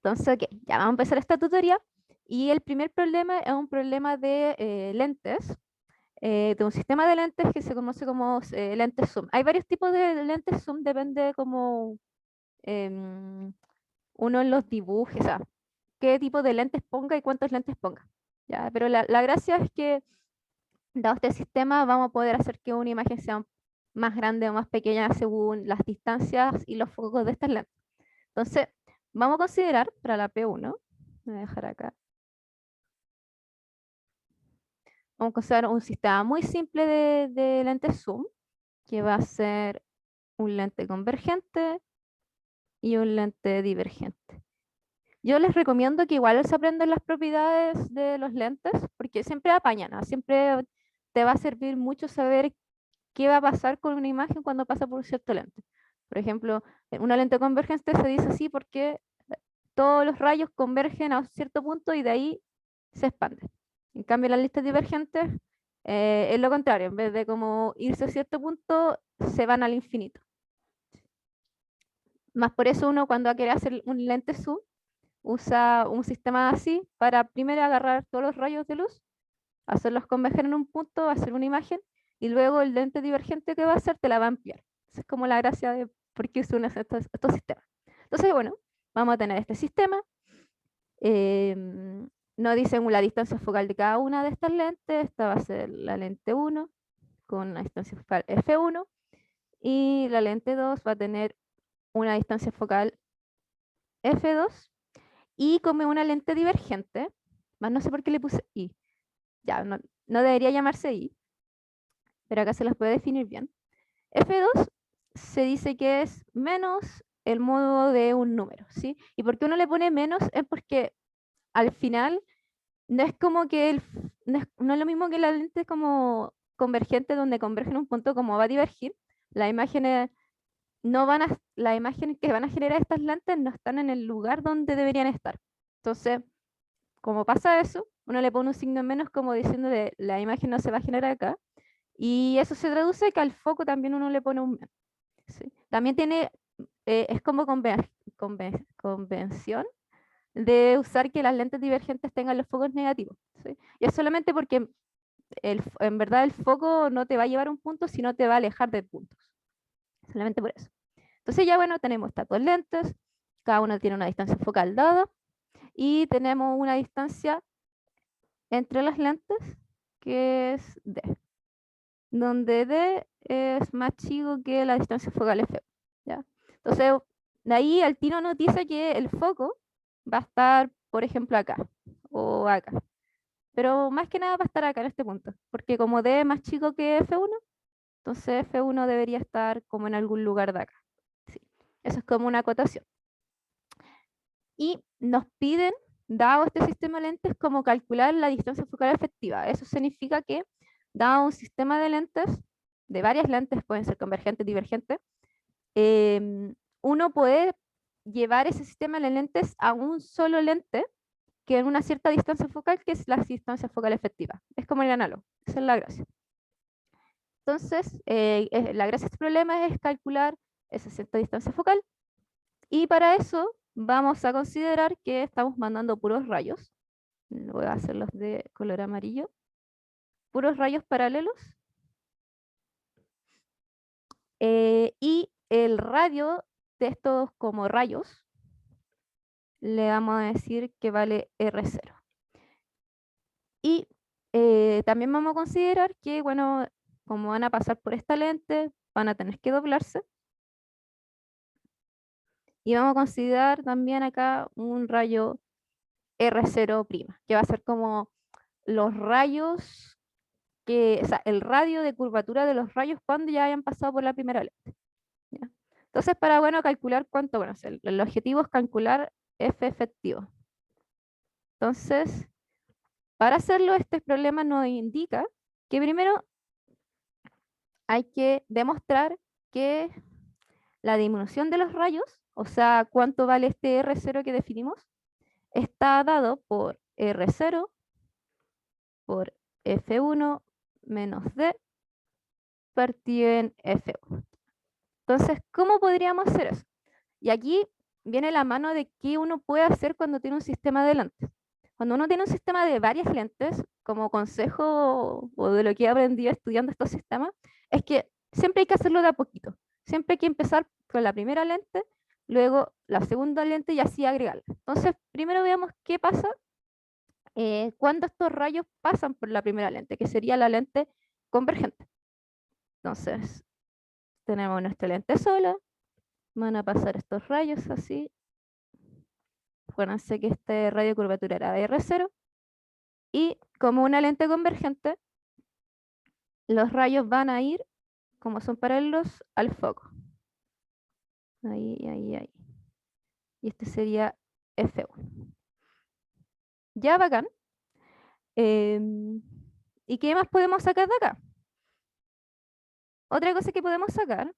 Entonces, ok, ya vamos a empezar esta tutoría. Y el primer problema es un problema de lentes, de un sistema de lentes que se conoce como lentes zoom. Hay varios tipos de lentes zoom, depende de cómo em, uno en los dibujos, o sea, qué tipo de lentes ponga y cuántos lentes ponga. ¿Ya? Pero la gracia es que, dado este sistema, vamos a poder hacer que una imagen sea más grande o más pequeña según las distancias y los focos de estas lentes. Entonces, vamos a considerar para la P1, voy a dejar acá, vamos a considerar un sistema muy simple de lentes zoom, que va a ser un lente convergente y un lente divergente. Yo les recomiendo que igual se aprendan las propiedades de los lentes, porque siempre apañan, ¿no? Siempre te va a servir mucho saber qué va a pasar con una imagen cuando pasa por un cierto lente. Por ejemplo, una lente convergente se dice así porque todos los rayos convergen a un cierto punto y de ahí se expanden. En cambio, las listas divergentes es lo contrario, en vez de como irse a cierto punto, se van al infinito. Más por eso uno cuando va a querer hacer un lente zoom, usa un sistema así para primero agarrar todos los rayos de luz, hacerlos converger en un punto, hacer una imagen, y luego el lente divergente que va a hacer te la va a ampliar. Esa es como la gracia de por qué se unen estos sistemas. Entonces, bueno, vamos a tener este sistema. Nos dicen la distancia focal de cada una de estas lentes. Esta va a ser la lente 1 con una distancia focal f1 y la lente 2 va a tener una distancia focal f2 y como una lente divergente, más no sé por qué le puse i, ya no debería llamarse i, pero acá se las puede definir bien. F2 se dice que es menos el modo de un número, ¿sí? ¿Y por qué uno le pone menos? Es porque al final no es como que no es lo mismo que la lente como convergente donde converge en un punto como va a divergir. Las imágenes las imágenes que van a generar estas lentes no están en el lugar donde deberían estar. Entonces, como pasa eso, uno le pone un signo menos como diciendo que la imagen no se va a generar acá. Y eso se traduce que al foco también uno le pone un menos. ¿Sí? También es como convención de usar que las lentes divergentes tengan los focos negativos. ¿Sí? Y es solamente porque en verdad el foco no te va a llevar a un punto, sino te va a alejar de puntos. Solamente por eso. Entonces ya bueno, tenemos estas dos lentes, cada una tiene una distancia focal dada y tenemos una distancia entre las lentes que es D, donde D es más chico que la distancia focal F. ¿Ya? Entonces, de ahí el tiro nos dice que el foco va a estar, por ejemplo, acá o acá. Pero más que nada va a estar acá en este punto, porque como D es más chico que F1, entonces F1 debería estar como en algún lugar de acá. Sí. Eso es como una acotación. Y nos piden, dado este sistema de lentes, como calcular la distancia focal efectiva. Eso significa que, dado un sistema de lentes, de varias lentes, pueden ser convergentes, divergentes, uno puede llevar ese sistema de lentes a un solo lente que en una cierta distancia focal, que es la distancia focal efectiva. Es como el análogo, esa es la gracia. Entonces, la gracia de este problema es calcular esa cierta distancia focal y para eso vamos a considerar que estamos mandando puros rayos. Voy a hacerlos de color amarillo. Puros rayos paralelos. Y el radio de estos como rayos le vamos a decir que vale R0. Y también vamos a considerar que, bueno, como van a pasar por esta lente, van a tener que doblarse. Y vamos a considerar también acá un rayo R0', que va a ser como los rayos o sea, el radio de curvatura de los rayos cuando ya hayan pasado por la primera lente. ¿Ya? Entonces, para, bueno, calcular cuánto, bueno, el objetivo es calcular F efectivo. Entonces, para hacerlo, este problema nos indica que primero hay que demostrar que la disminución de los rayos, o sea, cuánto vale este R0 que definimos, está dado por R0 por F1 menos D partido en F1. Entonces, ¿cómo podríamos hacer eso? Y aquí viene la mano de qué uno puede hacer cuando tiene un sistema de lentes. Cuando uno tiene un sistema de varias lentes, como consejo o de lo que he aprendido estudiando estos sistemas, es que siempre hay que hacerlo de a poquito. Siempre hay que empezar con la primera lente, luego la segunda lente y así agregarla. Entonces, primero veamos qué pasa cuando estos rayos pasan por la primera lente, que sería la lente convergente. Entonces, tenemos nuestra lente sola, van a pasar estos rayos así. Acuérdense que este radio de curvatura era R0 y como una lente convergente, los rayos van a ir, como son paralelos, al foco. Ahí, ahí, ahí. Y este sería F1. Ya bacán. ¿Y qué más podemos sacar de acá? Otra cosa que podemos sacar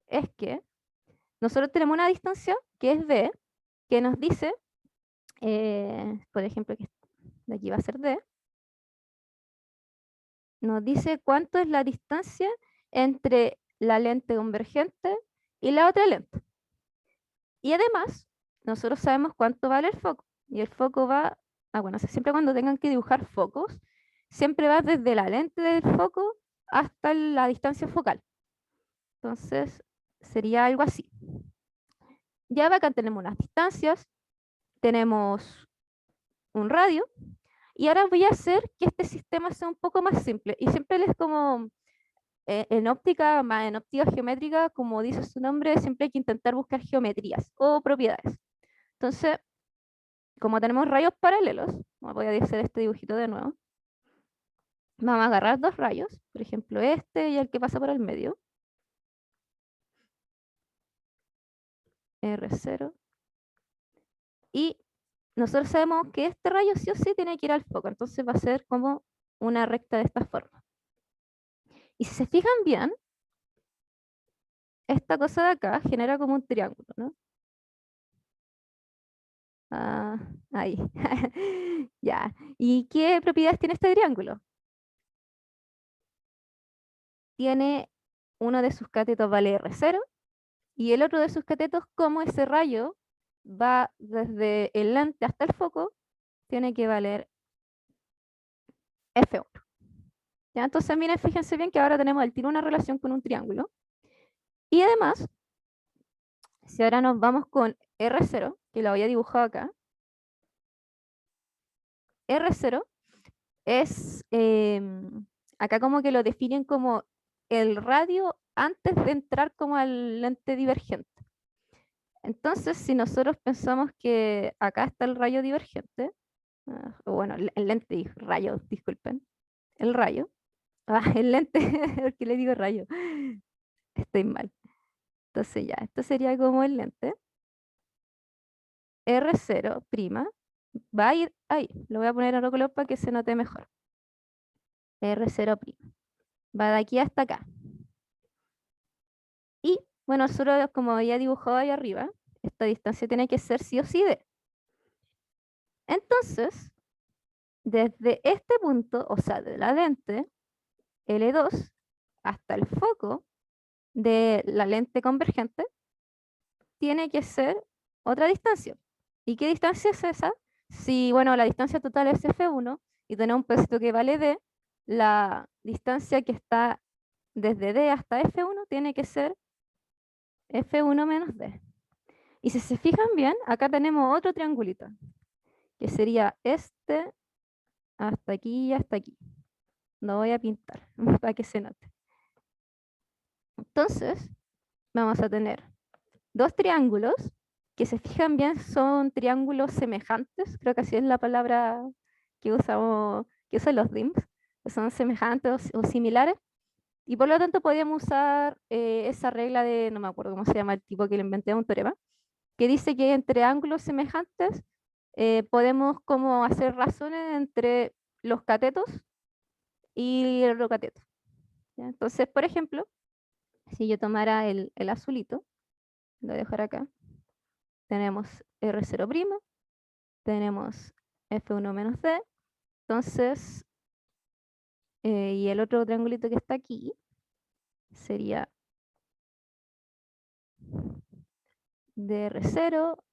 es que nosotros tenemos una distancia que es D, que nos dice, por ejemplo, que de aquí va a ser D, nos dice cuánto es la distancia entre la lente convergente y la otra lente. Y además, nosotros sabemos cuánto vale el foco. Y el foco va, bueno, siempre cuando tengan que dibujar focos, siempre va desde la lente del foco hasta la distancia focal. Entonces, sería algo así. Ya acá tenemos unas distancias, tenemos un radio, y ahora voy a hacer que este sistema sea un poco más simple. Y siempre les como en óptica, más en óptica geométrica, como dice su nombre, siempre hay que intentar buscar geometrías o propiedades. Entonces, como tenemos rayos paralelos, voy a hacer este dibujito de nuevo. Vamos a agarrar dos rayos, por ejemplo este y el que pasa por el medio. R0. Y nosotros sabemos que este rayo sí o sí tiene que ir al foco, entonces va a ser como una recta de esta forma. Y si se fijan bien, esta cosa de acá genera como un triángulo, ¿no? Ah, ahí. Ya. ¿Y qué propiedades tiene este triángulo? Tiene uno de sus catetos vale R0 y el otro de sus catetos, como ese rayo va desde el lente hasta el foco, tiene que valer F1. ¿Ya? Entonces, miren, fíjense bien que ahora tenemos al tiro una relación con un triángulo. Y además, si ahora nos vamos con R0, que lo había dibujado acá, R0 es, acá como que lo definen como el radio antes de entrar como al lente divergente. Entonces, si nosotros pensamos que acá está el rayo divergente, o bueno, el lente, rayo, disculpen, el rayo, el lente, porque le digo rayo, estoy mal. Entonces ya, esto sería como el lente, R0', va a ir ahí, lo voy a poner en otro color para que se note mejor. R0', va de aquí hasta acá. Y bueno, nosotros como había dibujado ahí arriba, esta distancia tiene que ser sí o sí D. Entonces, desde este punto, o sea, de la lente L2 hasta el foco de la lente convergente, tiene que ser otra distancia. ¿Y qué distancia es esa? Si, bueno, la distancia total es F1 y tenemos un pedacito que vale D, la distancia que está desde D hasta F1 tiene que ser F1 menos D. Y si se fijan bien, acá tenemos otro triangulito, que sería este hasta aquí y hasta aquí. Lo voy a pintar para que se note. Entonces, vamos a tener dos triángulos que se fijan bien son triángulos semejantes, creo que así es la palabra que usamos, que usan los DIMS, que son semejantes o similares, y por lo tanto podríamos usar esa regla de, no me acuerdo cómo se llama el tipo que le inventé, un teorema, que dice que entre ángulos semejantes podemos como hacer razones entre los catetos y el otro cateto. ¿Ya? Entonces, por ejemplo, si yo tomara el azulito, lo voy a dejar acá, tenemos R0', tenemos F1 menos D, entonces, y el otro triangulito que está aquí sería de R0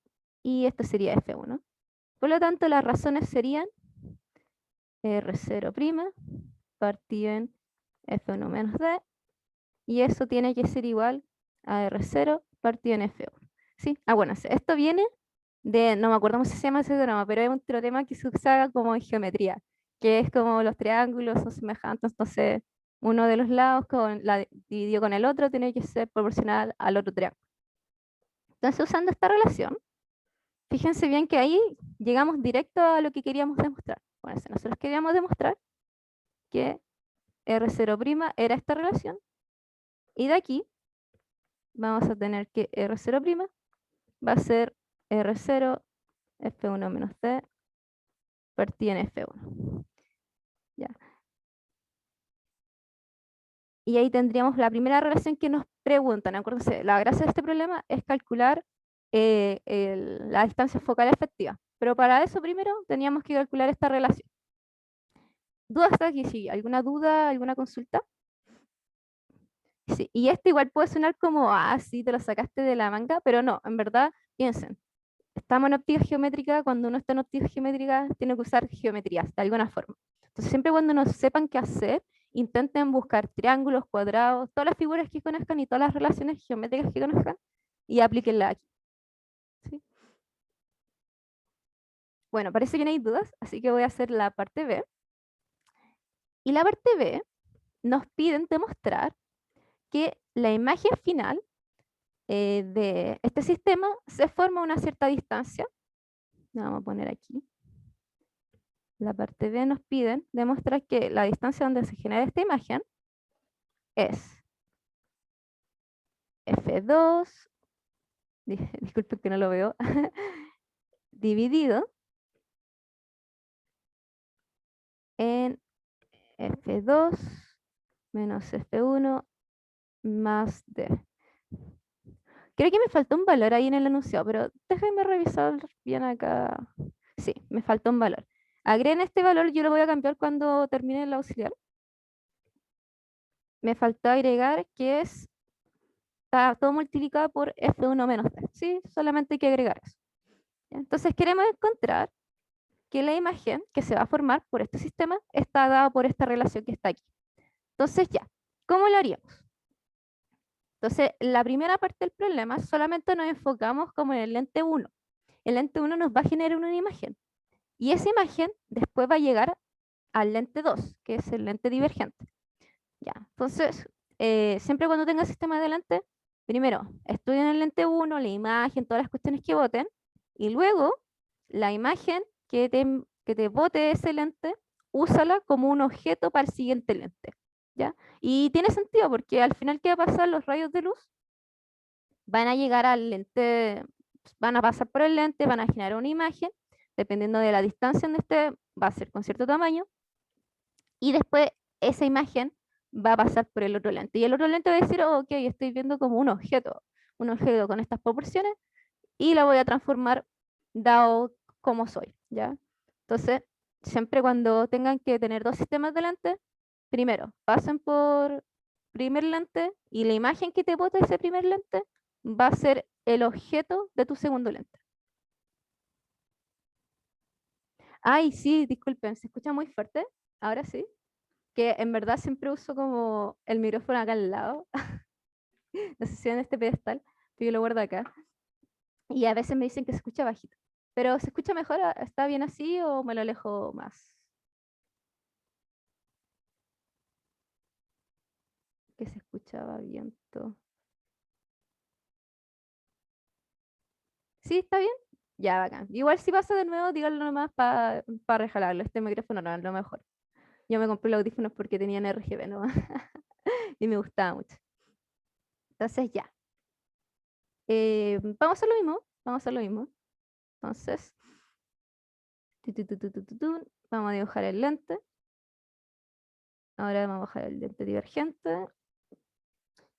y esto sería F1. Por lo tanto, las razones serían R0' partido en F1 menos D, y eso tiene que ser igual a R0 partido en F1. ¿Sí? Ah, bueno, esto viene de, no me acuerdo cómo se llama ese teorema, pero es un teorema que se usa como en geometría, que es como los triángulos son semejantes, entonces uno de los lados dividido con el otro tiene que ser proporcional al otro triángulo. Entonces, usando esta relación, fíjense bien que ahí llegamos directo a lo que queríamos demostrar. Bueno, nosotros queríamos demostrar que R0' era esta relación, y de aquí vamos a tener que R0' va a ser R0 F1 menos D partido en F1. ¿Ya? Y ahí tendríamos la primera relación que nos preguntan. Acuérdense, la gracia de este problema es calcular la distancia focal efectiva. Pero para eso primero teníamos que calcular esta relación. ¿Dudas hasta aquí? Sí, ¿alguna duda, alguna consulta? Sí, y esto igual puede sonar como, ah, sí, te lo sacaste de la manga, pero no, en verdad, piensen, estamos en óptica geométrica, cuando uno está en óptica geométrica tiene que usar geometrías de alguna forma. Entonces siempre cuando no sepan qué hacer, intenten buscar triángulos, cuadrados, todas las figuras que conozcan y todas las relaciones geométricas que conozcan y aplíquenla aquí. ¿Sí? Bueno, parece que no hay dudas, así que voy a hacer la parte B. Y la parte B nos piden demostrar que la imagen final de este sistema se forma a una cierta distancia. Vamos a poner aquí. La parte B nos piden demostrar que la distancia donde se genera esta imagen es F2, disculpen que no lo veo, dividido en F2 menos F1 más D. Creo que me faltó un valor ahí en el enunciado, pero déjenme revisar bien acá. Sí, me faltó un valor. Agreguen este valor, yo lo voy a cambiar cuando termine el auxiliar. Me faltó agregar que está todo multiplicado por F1 menos D. Sí, solamente hay que agregar eso. ¿Ya? Entonces queremos encontrar que la imagen que se va a formar por este sistema está dada por esta relación que está aquí. Entonces ya, ¿cómo lo haríamos? Entonces, la primera parte del problema solamente nos enfocamos como en el lente 1. El lente 1 nos va a generar una imagen. Y esa imagen después va a llegar al lente 2, que es el lente divergente. Ya, entonces, siempre cuando tenga sistema de lente, primero estudien el lente 1, la imagen, todas las cuestiones que voten, y luego la imagen que te vote ese lente, úsala como un objeto para el siguiente lente. ¿Ya? Y tiene sentido porque al final, ¿qué va a pasar? Los rayos de luz van a llegar al lente, van a pasar por el lente, van a generar una imagen, dependiendo de la distancia donde esté, va a ser con cierto tamaño, y después esa imagen va a pasar por el otro lente. Y el otro lente va a decir, oh, ok, estoy viendo como un objeto con estas proporciones, y la voy a transformar dado como soy, ¿ya? Entonces, siempre cuando tengan que tener dos sistemas de lente, primero, pasen por primer lente y la imagen que te bota ese primer lente va a ser el objeto de tu segundo lente. Ay, sí, disculpen, se escucha muy fuerte. Ahora sí, que en verdad siempre uso como el micrófono acá al lado. No sé si en este pedestal, pero yo lo guardo acá. Y a veces me dicen que se escucha bajito. Pero ¿se escucha mejor? ¿Está bien así o me lo alejo más? Que se escuchaba viento. ¿Sí? ¿Está bien? Ya, bacán. Igual si pasa de nuevo, díganlo nomás para rejalarlo. Este micrófono no es lo mejor. Yo me compré los audífonos porque tenían RGB nomás. Y me gustaba mucho. Entonces ya. Vamos a hacer lo mismo. Vamos a hacer lo mismo. Entonces, vamos a dibujar el lente. Ahora vamos a bajar el lente divergente.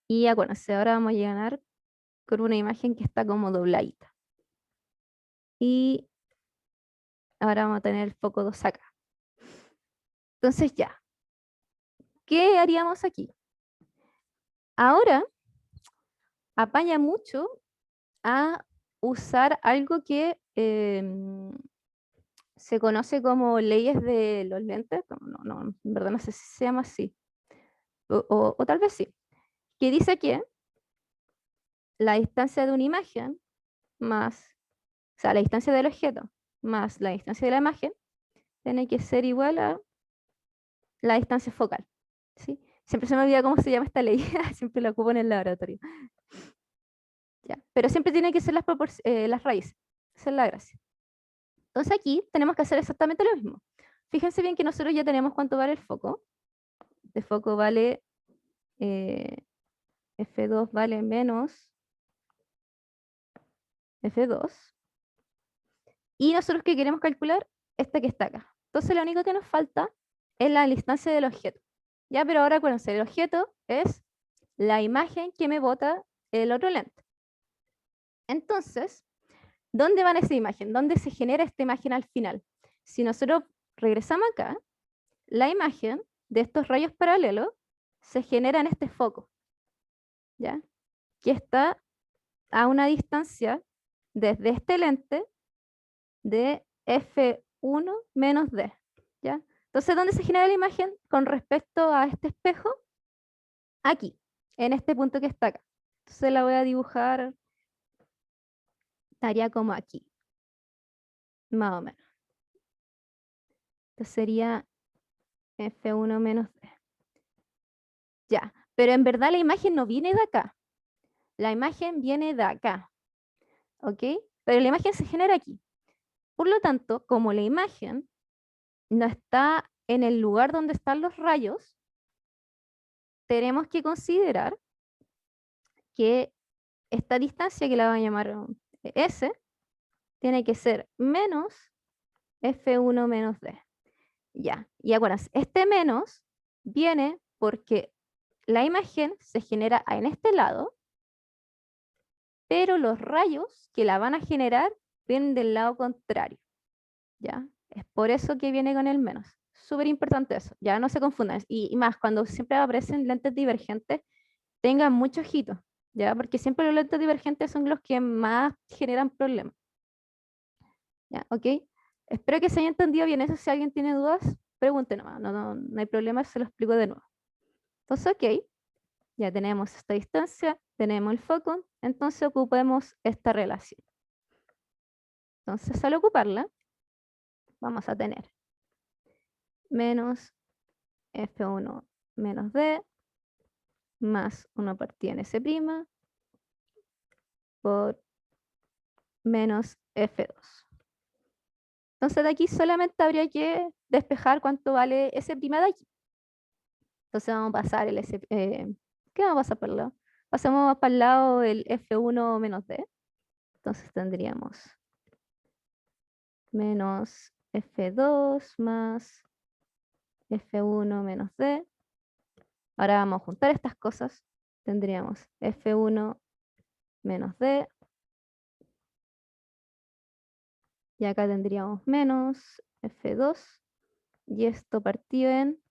Y acuérdense, ahora vamos a llegar con una imagen que está como dobladita. Y ahora vamos a tener el foco 2 acá. Entonces ya, ¿qué haríamos aquí? Ahora apaña mucho a usar algo que se conoce como leyes de los lentes. En verdad no sé si se llama así. O tal vez sí. Que dice que la distancia de una imagen más, o sea, la distancia del objeto más la distancia de la imagen tiene que ser igual a la distancia focal. ¿Sí? Siempre se me olvida cómo se llama esta ley, siempre la ocupo en el laboratorio. ¿Ya? Pero siempre tiene que ser las raíces, esa es la gracia. Entonces aquí tenemos que hacer exactamente lo mismo. Fíjense bien que nosotros ya tenemos cuánto vale el foco. De foco vale F2 vale menos F2. Y nosotros que queremos calcular, esta que está acá. Entonces lo único que nos falta es la distancia del objeto. Ya, pero ahora acuérdense, el objeto es la imagen que me bota el otro lente. Entonces, ¿dónde va esa imagen? ¿Dónde se genera esta imagen al final? Si nosotros regresamos acá, la imagen de estos rayos paralelos se genera en este foco, ¿ya? Que está a una distancia desde este lente de F1 menos D, ¿ya? Entonces, ¿dónde se genera la imagen con respecto a este espejo? Aquí, en este punto que está acá. Entonces la voy a dibujar, estaría como aquí, más o menos. Entonces sería F1 menos D. Ya, pero en verdad la imagen no viene de acá. La imagen viene de acá, ¿ok? Pero la imagen se genera aquí. Por lo tanto, como la imagen no está en el lugar donde están los rayos, tenemos que considerar que esta distancia, que la vamos a llamar S, tiene que ser menos F1 menos D. Ya, y acuérdense, este menos viene porque la imagen se genera en este lado, pero los rayos que la van a generar vienen del lado contrario. ¿Ya? Es por eso que viene con el menos. Súper importante eso, ya no se confundan. Y más, cuando siempre aparecen lentes divergentes, tengan mucho ojito, ¿ya? Porque siempre los lentes divergentes son los que más generan problemas. ¿Ya? ¿Ok? Espero que se haya entendido bien eso. Si alguien tiene dudas, pregunte nomás. No hay problema, se lo explico de nuevo. Entonces, ok, ya tenemos esta distancia, tenemos el foco, entonces ocupemos esta relación. Entonces, al ocuparla, vamos a tener menos F1 menos D más 1 partida en S' por menos F2. Entonces de aquí solamente habría que despejar cuánto vale S' de aquí. Entonces vamos a pasar el S, ¿qué vamos a pasar para el lado? Pasamos para el lado el F1 menos D. Entonces tendríamos menos F2 más F1 menos D. Ahora vamos a juntar estas cosas. Tendríamos F1 menos D. Y acá tendríamos menos F2. Y esto partido en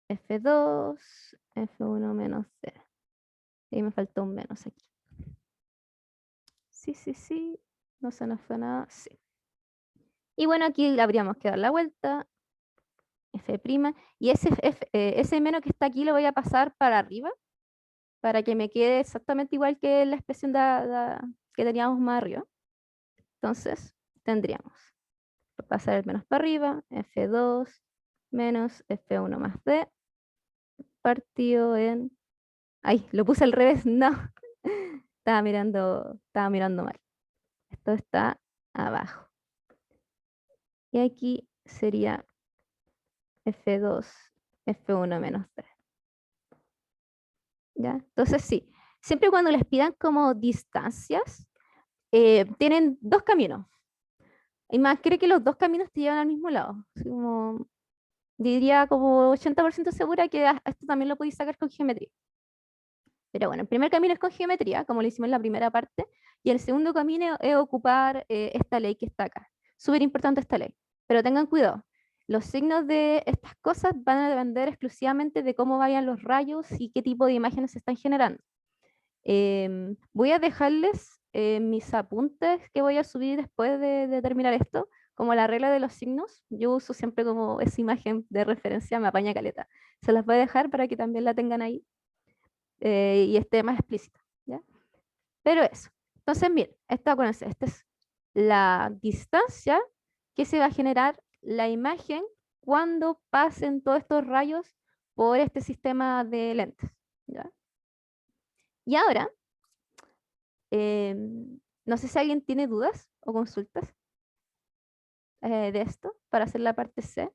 F2, F1 menos D. Y me faltó un menos aquí. Sí. No se nos fue nada. Sí. Y bueno, aquí le habríamos que dar la vuelta. F'. Y ese menos que está aquí lo voy a pasar para arriba, para que me quede exactamente igual que la expresión que teníamos más arriba. Entonces, tendríamos, pasar el menos para arriba, F2 menos F1 más D, partido en... ¡Ay! Lo puse al revés, no. Estaba mirando mal. Esto está abajo. Y aquí sería F2, F1 menos D. ¿Ya? Entonces sí, siempre cuando les pidan como distancias, tienen dos caminos. Y más, creo que los dos caminos te llevan al mismo lado. Así como, diría como 80% segura que esto también lo podéis sacar con geometría. Pero bueno, el primer camino es con geometría, como lo hicimos en la primera parte, y el segundo camino es ocupar esta ley que está acá. Súper importante esta ley. Pero tengan cuidado, los signos de estas cosas van a depender exclusivamente de cómo vayan los rayos y qué tipo de imágenes se están generando. Voy a dejarles mis apuntes que voy a subir después de terminar esto, como la regla de los signos, yo uso siempre como esa imagen de referencia, me apaña caleta. Se las voy a dejar para que también la tengan ahí y esté más explícita, ¿ya? Pero eso. Entonces, miren, acuérdense, esta es la distancia que se va a generar la imagen cuando pasen todos estos rayos por este sistema de lentes, ¿ya? Y ahora, no sé si alguien tiene dudas o consultas de esto para hacer la parte C.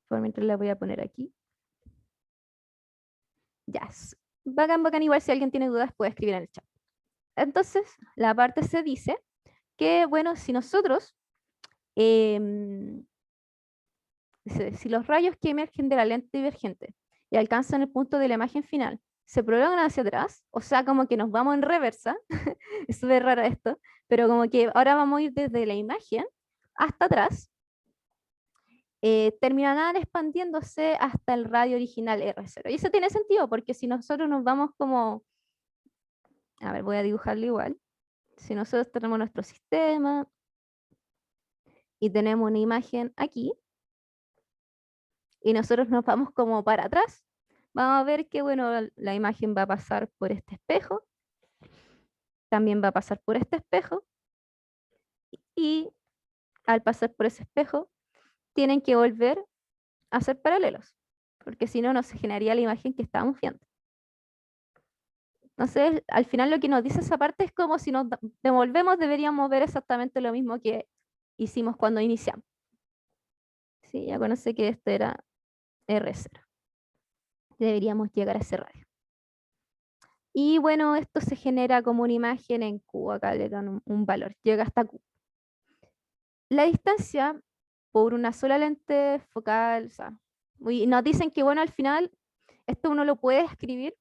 Por mientras la voy a poner aquí. Ya. Bacán, bacán. Igual si alguien tiene dudas puede escribir en el chat. Entonces, la parte C dice que, bueno, si nosotros, si los rayos que emergen de la lente divergente y alcanzan el punto de la imagen final, se prolongan hacia atrás, o sea, como que nos vamos en reversa, es súper raro esto, pero como que ahora vamos a ir desde la imagen hasta atrás, terminarán expandiéndose hasta el radio original R0. Y eso tiene sentido, porque si nosotros nos vamos como, a ver, voy a dibujarlo igual, si nosotros tenemos nuestro sistema y tenemos una imagen aquí, y nosotros nos vamos como para atrás, vamos a ver que, bueno, la imagen va a pasar por este espejo, también va a pasar por este espejo, y al pasar por ese espejo, tienen que volver a ser paralelos, porque si no, no se generaría la imagen que estábamos viendo. Entonces, al final lo que nos dice esa parte es como si nos devolvemos, deberíamos ver exactamente lo mismo que hicimos cuando iniciamos. Sí, ya conoce que esto era R0. Deberíamos llegar a ese radio. Y bueno, esto se genera como una imagen en Q, acá le dan un valor, llega hasta Q. La distancia por una sola lente focal, o sea, y nos dicen que bueno, al final esto uno lo puede escribir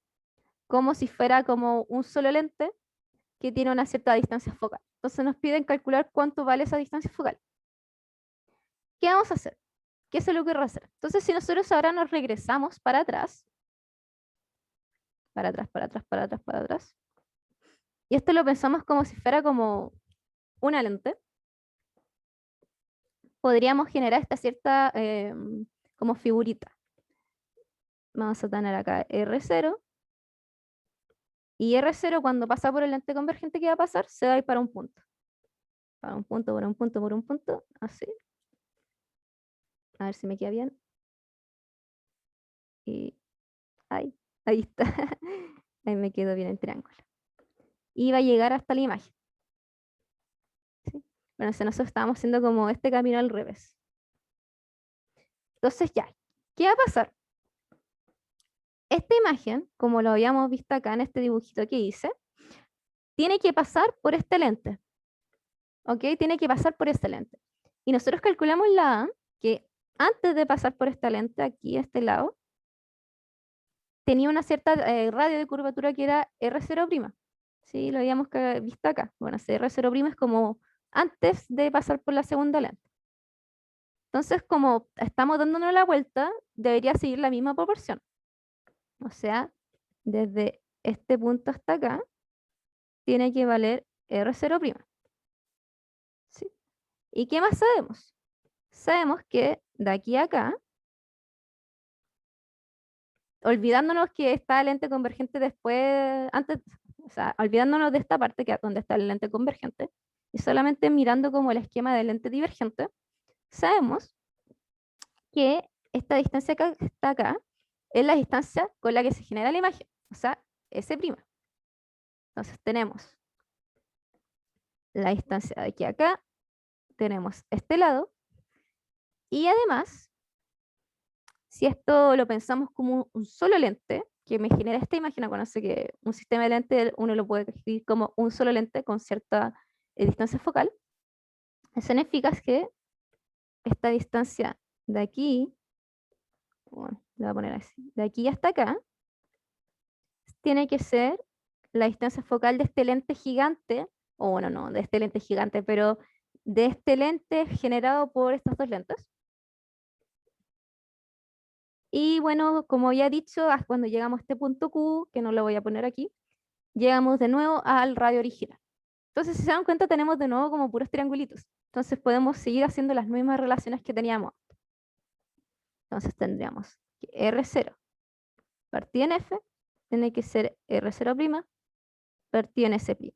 como si fuera como un solo lente que tiene una cierta distancia focal. Entonces nos piden calcular cuánto vale esa distancia focal. ¿Qué vamos a hacer? ¿Qué se le ocurre hacer? Entonces, si nosotros ahora nos regresamos para atrás, para atrás, para atrás, para atrás, para atrás, y esto lo pensamos como si fuera como una lente, podríamos generar esta cierta como figurita. Vamos a tener acá R0, y R0 cuando pasa por el lente convergente, ¿qué va a pasar? Se va a ir para un punto. Para un punto, por un punto, por un punto, así. A ver si me queda bien. Y ahí está. Ahí me quedó bien el triángulo. Y va a llegar hasta la imagen. ¿Sí? Bueno, si nosotros estábamos haciendo como este camino al revés. Entonces ya, ¿qué va a pasar? Esta imagen, como lo habíamos visto acá en este dibujito que hice, tiene que pasar por este lente. ¿Ok? Tiene que pasar por este lente. Y nosotros calculamos la A, que antes de pasar por esta lente, aquí a este lado, tenía una cierta radio de curvatura que era R0'. ¿Sí? Lo habíamos visto acá. Bueno, ese R0' es como antes de pasar por la segunda lente. Entonces, como estamos dándonos la vuelta, debería seguir la misma proporción. O sea, desde este punto hasta acá, tiene que valer R0'. ¿Sí? ¿Y qué más sabemos? Sabemos que de aquí a acá, olvidándonos que está el lente convergente después, antes, o sea, olvidándonos de esta parte que es donde está el lente convergente, y solamente mirando como el esquema del lente divergente, sabemos que esta distancia que está acá es la distancia con la que se genera la imagen, o sea, S'. Entonces tenemos la distancia de aquí a acá, tenemos este lado, y además, si esto lo pensamos como un solo lente, que me genera esta imagen, acuérdense que un sistema de lente uno lo puede escribir como un solo lente con cierta distancia focal, eso significa que esta distancia de aquí, bueno, le voy a poner así, de aquí hasta acá, tiene que ser la distancia focal de este lente gigante, o bueno, no, de este lente gigante, pero de este lente generado por estas dos lentes. Y bueno, como ya he dicho, cuando llegamos a este punto Q, que no lo voy a poner aquí, llegamos de nuevo al radio original. Entonces, si se dan cuenta, tenemos de nuevo como puros triangulitos. Entonces podemos seguir haciendo las mismas relaciones que teníamos. Entonces tendríamos que R0 partido en F tiene que ser R0' partido en S'.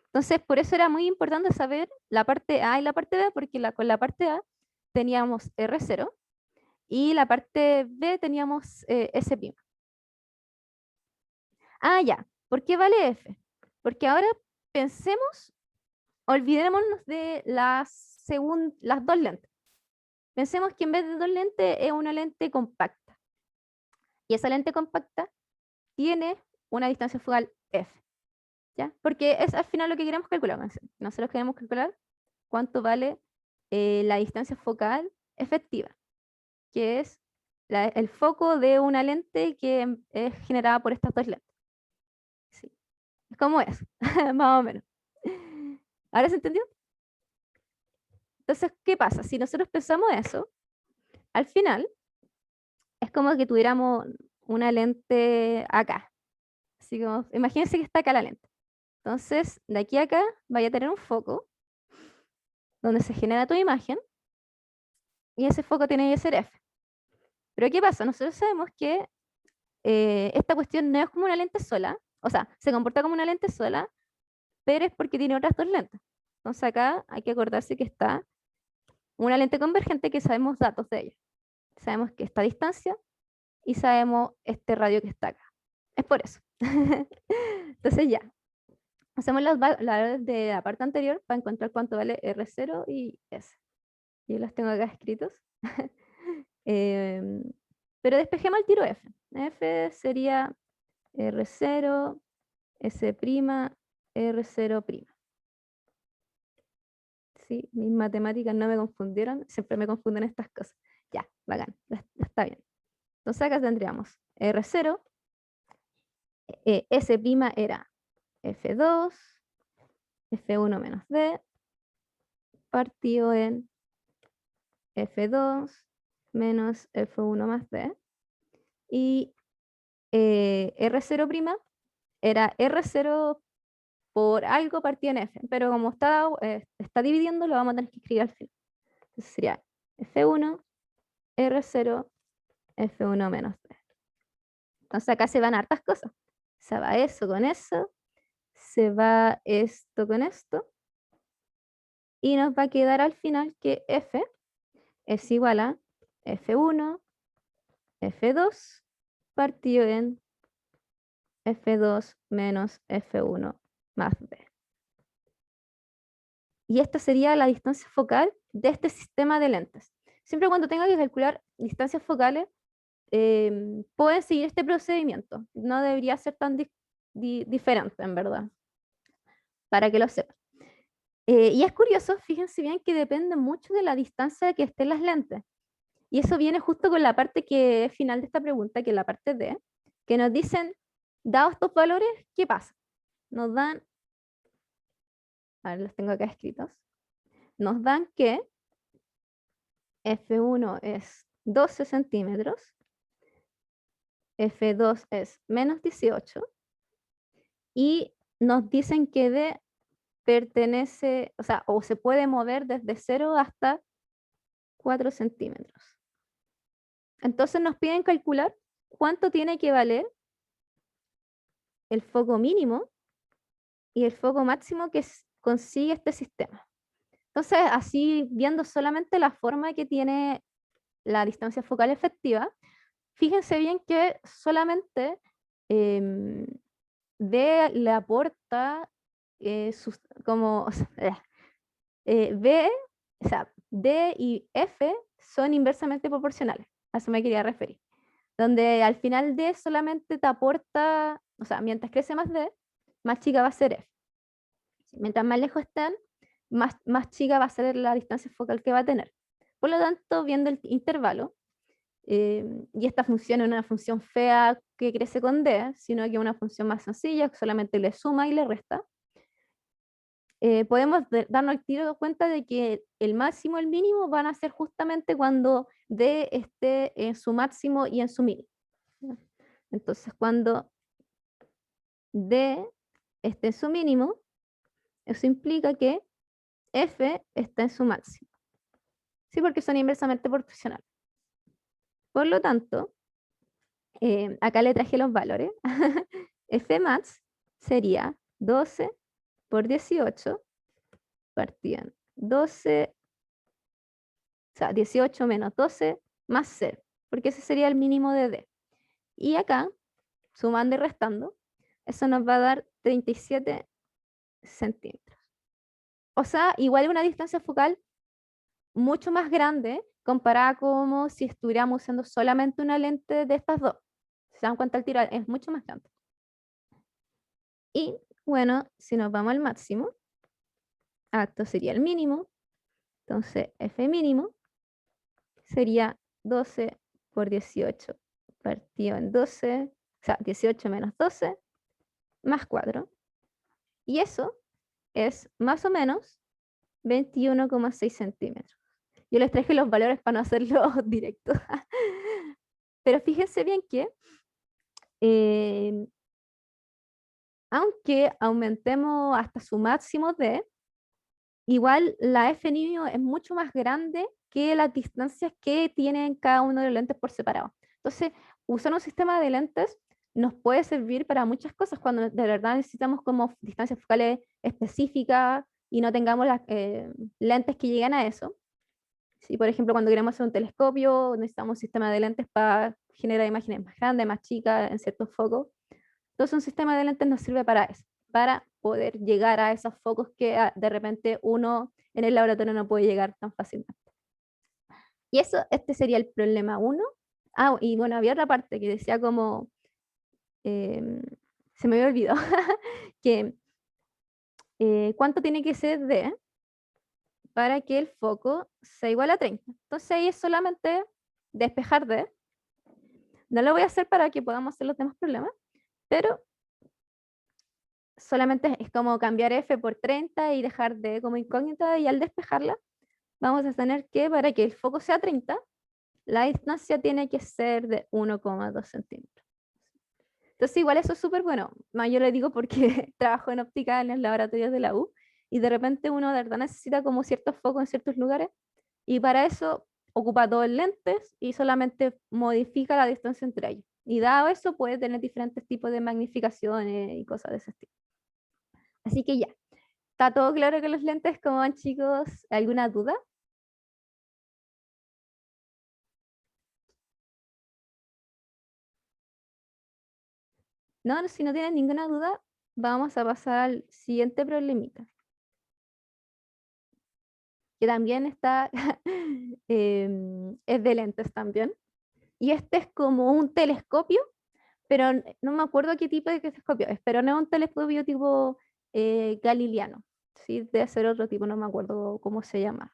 Entonces, por eso era muy importante saber la parte A y la parte B, porque con la parte A teníamos R0 y la parte B teníamos S'. Ah, ya. ¿Por qué vale F? Porque ahora pensemos, olvidémonos de las dos lentes. Pensemos que en vez de dos lentes es una lente compacta. Y esa lente compacta tiene una distancia focal F. ¿Ya? Porque es al final lo que queremos calcular. Nosotros queremos calcular cuánto vale la distancia focal efectiva, que es el foco de una lente que es generada por estas dos lentes. Sí. Es como es, más o menos. ¿Ahora se entendió? Entonces, ¿qué pasa? Si nosotros pensamos eso, al final es como que tuviéramos una lente acá. Así como, imagínense que está acá la lente. Entonces, de aquí a acá vaya a tener un foco donde se genera tu imagen y ese foco tiene que ser F. Pero ¿qué pasa? Nosotros sabemos que esta cuestión no es como una lente sola, o sea, se comporta como una lente sola, pero es porque tiene otras dos lentes. Entonces acá hay que acordarse que está una lente convergente que sabemos datos de ella. Sabemos que esta distancia y sabemos este radio que está acá. Es por eso. Entonces ya, hacemos las valores de la parte anterior para encontrar cuánto vale R0 y S. Yo los tengo acá escritos. Em, pero despejemos el tiro F. F sería R0, S', R0'. ¿Sí? Mis matemáticas no me confundieron, siempre me confunden estas cosas. Ya, bacán, está bien. Entonces acá tendríamos R0, S' era F2, F1 menos D, partido en F2 menos F1 más D. Y R0' era R0 por algo partido en F, pero como está dividiendo, lo vamos a tener que escribir al final. Entonces sería F1, R0, F1 menos D. Entonces acá se van hartas cosas. Se va eso con eso, se va esto con esto, y nos va a quedar al final que F es igual a F1, F2, partido en F2 menos F1 más D. Y esta sería la distancia focal de este sistema de lentes. Siempre cuando tenga que calcular distancias focales, pueden seguir este procedimiento. No debería ser tan diferente, en verdad, para que lo sepan. Y es curioso, fíjense bien que depende mucho de la distancia que estén las lentes. Y eso viene justo con la parte que es final de esta pregunta, que es la parte D, que nos dicen, dados estos valores, ¿qué pasa? Nos dan, a ver, los tengo acá escritos, nos dan que F1 es 12 centímetros, F2 es menos 18, y nos dicen que D pertenece, o sea, o se puede mover desde 0 hasta 4 centímetros. Entonces nos piden calcular cuánto tiene que valer el foco mínimo y el foco máximo que consigue este sistema. Entonces, así viendo solamente la forma que tiene la distancia focal efectiva, fíjense bien que solamente D le aporta como, o sea, B, o sea, D y F son inversamente proporcionales, a eso me quería referir, donde al final D solamente te aporta, o sea, mientras crece más D, más chica va a ser F. Mientras más lejos estén, más chica va a ser la distancia focal que va a tener. Por lo tanto, viendo el intervalo, y esta función no es una función fea que crece con D, sino que es una función más sencilla, que solamente le suma y le resta, podemos darnos el tiro de cuenta de que el máximo y el mínimo van a ser justamente cuando D esté en su máximo y en su mínimo. Entonces, cuando D esté en su mínimo, eso implica que f está en su máximo. Sí, porque son inversamente proporcionales. Por lo tanto, acá le traje los valores. Fmax sería 12 por 18 partido en 12, o sea, 18 menos 12 más 0, porque ese sería el mínimo de D. Y acá, sumando y restando, eso nos va a dar 37 centímetros. O sea, igual es una distancia focal mucho más grande comparada como si estuviéramos usando solamente una lente de estas dos. Si se dan cuenta al tirar, es mucho más grande. Y bueno, si nos vamos al máximo, esto sería el mínimo. Entonces, F mínimo sería 12 por 18 partido en 12, o sea, 18 menos 12 más 4. Y eso es más o menos 21,6 centímetros. Yo les traje los valores para no hacerlo directo. Pero fíjense bien que aunque aumentemos hasta su máximo D, igual la F niño es mucho más grande que las distancias que tienen cada uno de los lentes por separado. Entonces, usar un sistema de lentes nos puede servir para muchas cosas cuando de verdad necesitamos como distancias focales específicas y no tengamos las lentes que lleguen a eso. Si, por ejemplo, cuando queremos hacer un telescopio, necesitamos un sistema de lentes para generar imágenes más grandes, más chicas, en ciertos focos. Entonces, un sistema de lentes nos sirve para eso, para poder llegar a esos focos que de repente uno en el laboratorio no puede llegar tan fácilmente. Y eso, este sería el problema 1. Y bueno, había otra parte que decía como, se me había olvidado, que cuánto tiene que ser D para que el foco sea igual a 30. Entonces ahí es solamente despejar D. No lo voy a hacer para que podamos hacer los demás problemas, pero solamente es como cambiar F por 30 y dejar D como incógnita, y al despejarla vamos a tener que, para que el foco sea 30, la distancia tiene que ser de 1,2 centímetros. Entonces igual eso es súper bueno. Yo le digo porque trabajo en óptica en los laboratorios de la U y de repente uno de verdad necesita como ciertos focos en ciertos lugares y para eso ocupa dos lentes y solamente modifica la distancia entre ellos. Y dado eso puede tener diferentes tipos de magnificaciones y cosas de ese estilo. Así que ya, ¿está todo claro con los lentes? ¿Cómo van, chicos? ¿Alguna duda? No, si no tienen ninguna duda, vamos a pasar al siguiente problemita, que también está, es de lentes también. Y este es como un telescopio, pero no me acuerdo qué tipo de telescopio es, pero no es un telescopio tipo galileano. Sí, debe ser otro tipo, no me acuerdo cómo se llama.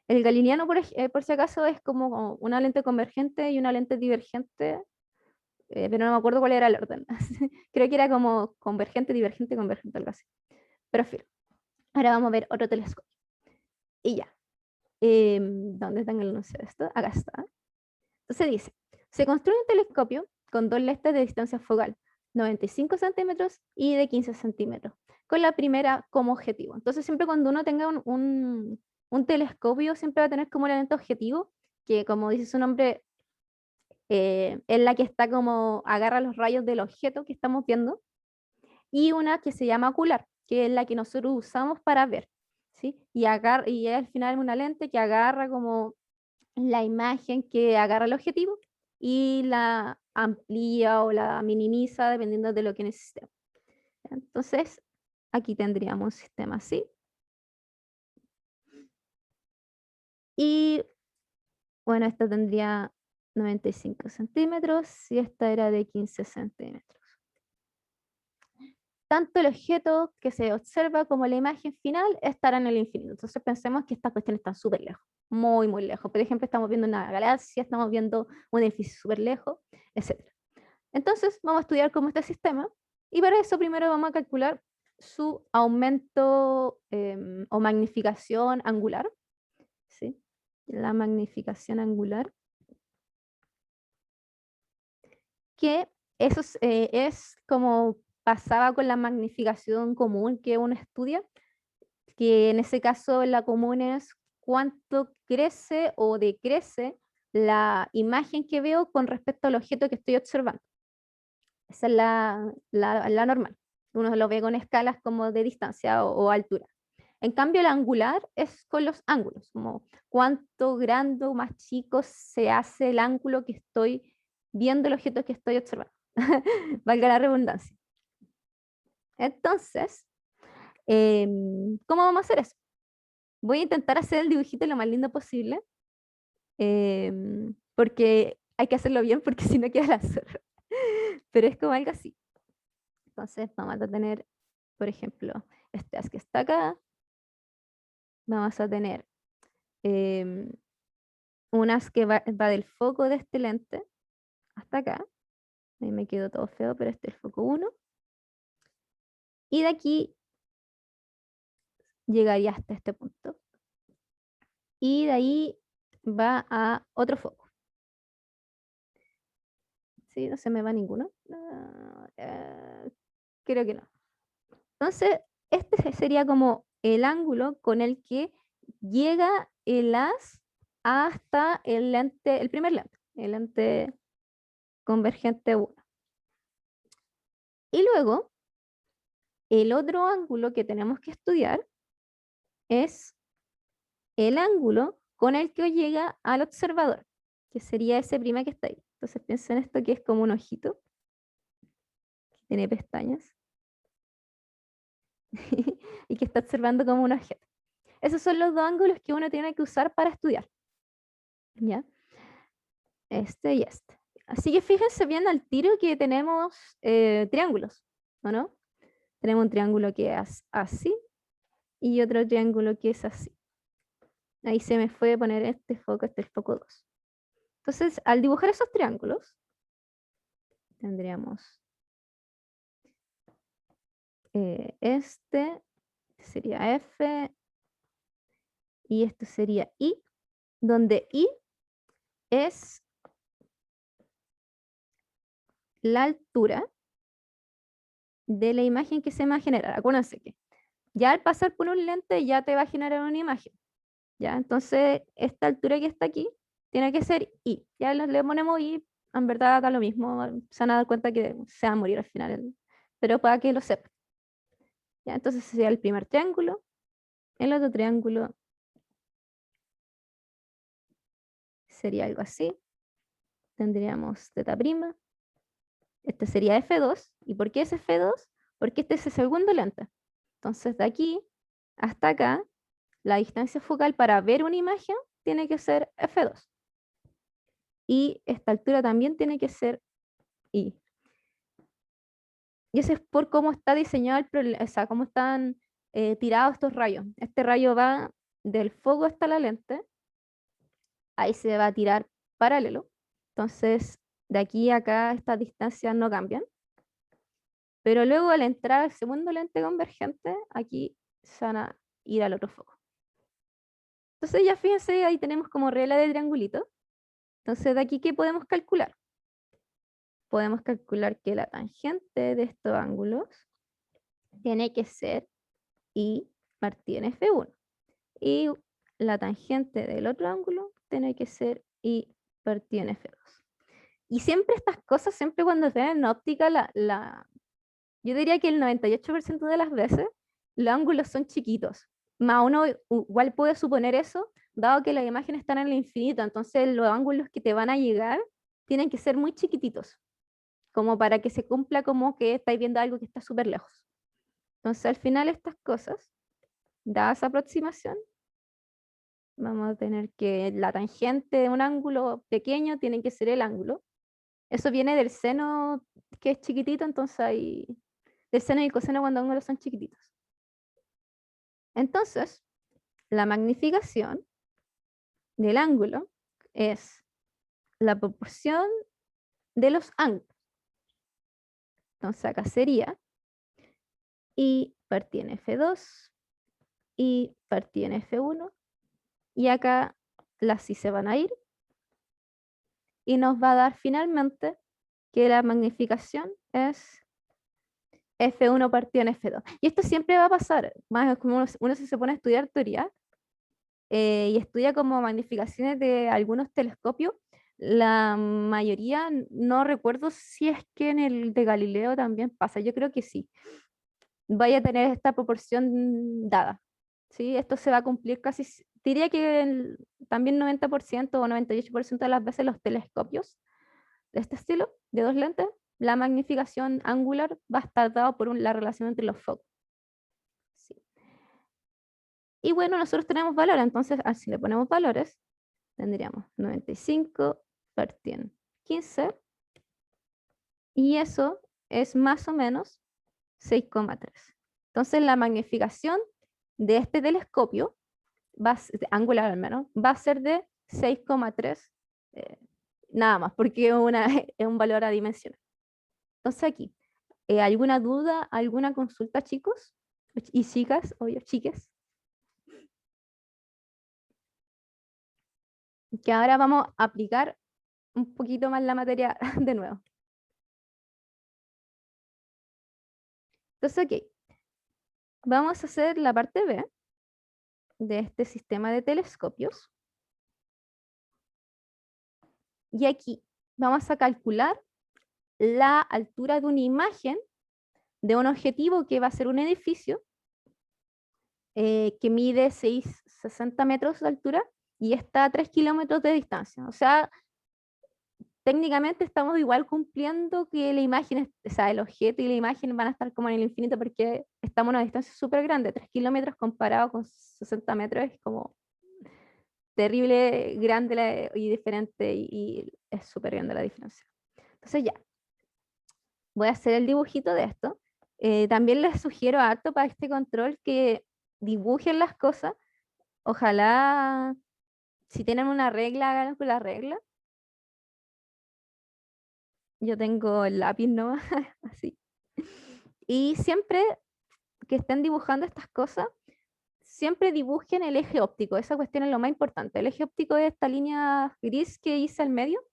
El galileano, por si acaso, es como una lente convergente y una lente divergente, pero no me acuerdo cuál era el orden. Creo que era como convergente, divergente, convergente, algo así. Pero filo. Ahora vamos a ver otro telescopio. Y ya. ¿Dónde está el anuncio de esto? Acá está. Entonces dice, se construye un telescopio con dos lentes de distancia focal, 95 centímetros y de 15 centímetros, con la primera como objetivo. Entonces siempre cuando uno tenga un telescopio, siempre va a tener como un lente objetivo, que como dice su nombre, es la que está como agarra los rayos del objeto que estamos viendo, y una que se llama ocular, que es la que nosotros usamos para ver, ¿sí? Y al final es una lente que agarra como la imagen que agarra el objetivo y la amplía o la minimiza dependiendo de lo que necesitemos. Entonces, aquí tendríamos un sistema así. Y bueno, esta tendría 95 centímetros y esta era de 15 centímetros. Tanto el objeto que se observa como la imagen final estarán en el infinito. Entonces pensemos que estas cuestiones están súper lejos, muy, muy lejos. Por ejemplo, estamos viendo una galaxia, estamos viendo un edificio súper lejos, etc. Entonces vamos a estudiar cómo este sistema y para eso primero vamos a calcular su aumento o magnificación angular. ¿Sí? La magnificación angular, que eso es como pasaba con la magnificación común que uno estudia, que en ese caso la común es cuánto crece o decrece la imagen que veo con respecto al objeto que estoy observando. Esa es la normal. Uno lo ve con escalas como de distancia o altura. En cambio, el angular es con los ángulos, como cuánto grande o más chico se hace el ángulo que estoy viendo el objeto que estoy observando. Valga la redundancia. Entonces, ¿cómo vamos a hacer eso? Voy a intentar hacer el dibujito lo más lindo posible, porque hay que hacerlo bien, porque si no queda la zorra. Pero es como algo así. Entonces, vamos a tener, por ejemplo, este as que está acá. Vamos a tener un as que va del foco de este lente hasta acá. Ahí me quedó todo feo, pero este es el foco 1. Y de aquí llegaría hasta este punto. Y de ahí va a otro foco. ¿Sí? No se me va ninguno. Creo que no. Entonces, este sería como el ángulo con el que llega el as hasta el lente, el primer lente, el lente convergente 1. Y luego, el otro ángulo que tenemos que estudiar es el ángulo con el que llega al observador, que sería ese prima que está ahí. Entonces piensa en esto que es como un ojito, que tiene pestañas, y que está observando como un objeto. Esos son los dos ángulos que uno tiene que usar para estudiar. ¿Ya? Este y este. Así que fíjense bien al tiro que tenemos triángulos, ¿o no? Tenemos un triángulo que es así y otro triángulo que es así. Ahí se me fue a poner este es el foco 2. Entonces, al dibujar esos triángulos, tendríamos este sería F y este sería I, donde I es la altura de la imagen que se me va a generar. Acuérdense que ya al pasar por un lente ya te va a generar una imagen. ¿Ya? Entonces, esta altura que está aquí tiene que ser I. Ya le ponemos I, en verdad da lo mismo, se van a dar cuenta que se va a morir al final, pero para que lo sepan. ¿Ya? Entonces sería el primer triángulo, el otro triángulo sería algo así, tendríamos teta prima, este sería F2, ¿y por qué es F2? Porque este es el segundo lente. Entonces de aquí hasta acá, la distancia focal para ver una imagen tiene que ser F2. Y esta altura también tiene que ser I. Y eso es por cómo está diseñado el problema, o sea, cómo están tirados estos rayos. Este rayo va del foco hasta la lente, ahí se va a tirar paralelo. Entonces, de aquí a acá estas distancias no cambian. Pero luego al entrar al segundo lente convergente, aquí se van a ir al otro foco. Entonces ya fíjense, ahí tenemos como regla de triangulito. Entonces, de aquí, ¿qué podemos calcular? Podemos calcular que la tangente de estos ángulos tiene que ser I partido en F1. Y la tangente del otro ángulo tiene que ser I partido en F2. Y siempre estas cosas, siempre cuando se ven en óptica, yo diría que el 98% de las veces los ángulos son chiquitos. Más uno igual puede suponer eso, dado que las imágenes están en el infinito, entonces los ángulos que te van a llegar tienen que ser muy chiquititos, como para que se cumpla como que estáis viendo algo que está súper lejos. Entonces al final estas cosas, dada esa aproximación, vamos a tener que la tangente de un ángulo pequeño tiene que ser el ángulo. Eso viene del seno que es chiquitito, entonces hay del seno y el coseno cuando ángulos son chiquititos. Entonces, la magnificación del ángulo es la proporción de los ángulos. Entonces acá sería I partido en F2, I partido en F1, y acá las I se van a ir, y nos va a dar finalmente que la magnificación es F1 partido en F2. Y esto siempre va a pasar, más como uno se pone a estudiar teoría y estudia como magnificaciones de algunos telescopios. La mayoría, no recuerdo si es que en el de Galileo también pasa, yo creo que sí. Vaya a tener esta proporción dada. ¿Sí? Esto se va a cumplir casi, diría que también 90% o 98% de las veces los telescopios de este estilo, de dos lentes, la magnificación angular va a estar dado por la relación entre los focos. ¿Sí? Y bueno, nosotros tenemos valores, entonces si le ponemos valores, tendríamos 95 partido en 15, y eso es más o menos 6,3. Entonces la magnificación de este telescopio, angular al menos, va a ser de 6,3, nada más, porque es un valor adimensional. Entonces aquí, ¿alguna duda, alguna consulta, chicos? Y chicas, obvio, chiques. Que ahora vamos a aplicar un poquito más la materia de nuevo. Entonces, ok, vamos a hacer la parte B de este sistema de telescopios. Y aquí vamos a calcular la altura de una imagen de un objetivo que va a ser un edificio que mide 60 metros de altura y está a 3 kilómetros de distancia. O sea, técnicamente estamos igual cumpliendo que la imagen, o sea, el objeto y la imagen van a estar como en el infinito porque estamos a una distancia súper grande. 3 kilómetros comparado con 60 metros es como terrible, grande y diferente, y es súper grande la diferencia. Entonces ya, voy a hacer el dibujito de esto. También les sugiero harto para este control que dibujen las cosas. Ojalá, si tienen una regla, háganlo con la regla. Yo tengo el lápiz nomás, así. Y siempre que estén dibujando estas cosas, siempre dibujen el eje óptico. Esa cuestión es lo más importante. El eje óptico es esta línea gris que hice al medio.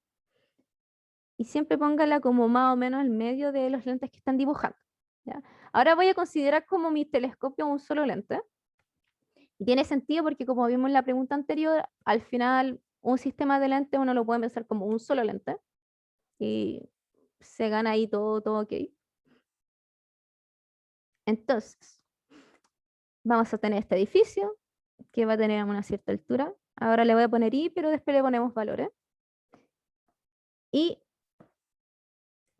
Y siempre póngala como más o menos al medio de los lentes que están dibujando. ¿Ya? Ahora voy a considerar como mi telescopio un solo lente. Y tiene sentido porque como vimos en la pregunta anterior, al final un sistema de lentes uno lo puede pensar como un solo lente. Y se gana ahí todo ok. Entonces, vamos a tener este edificio que va a tener una cierta altura. Ahora le voy a poner I, pero después le ponemos valores. Y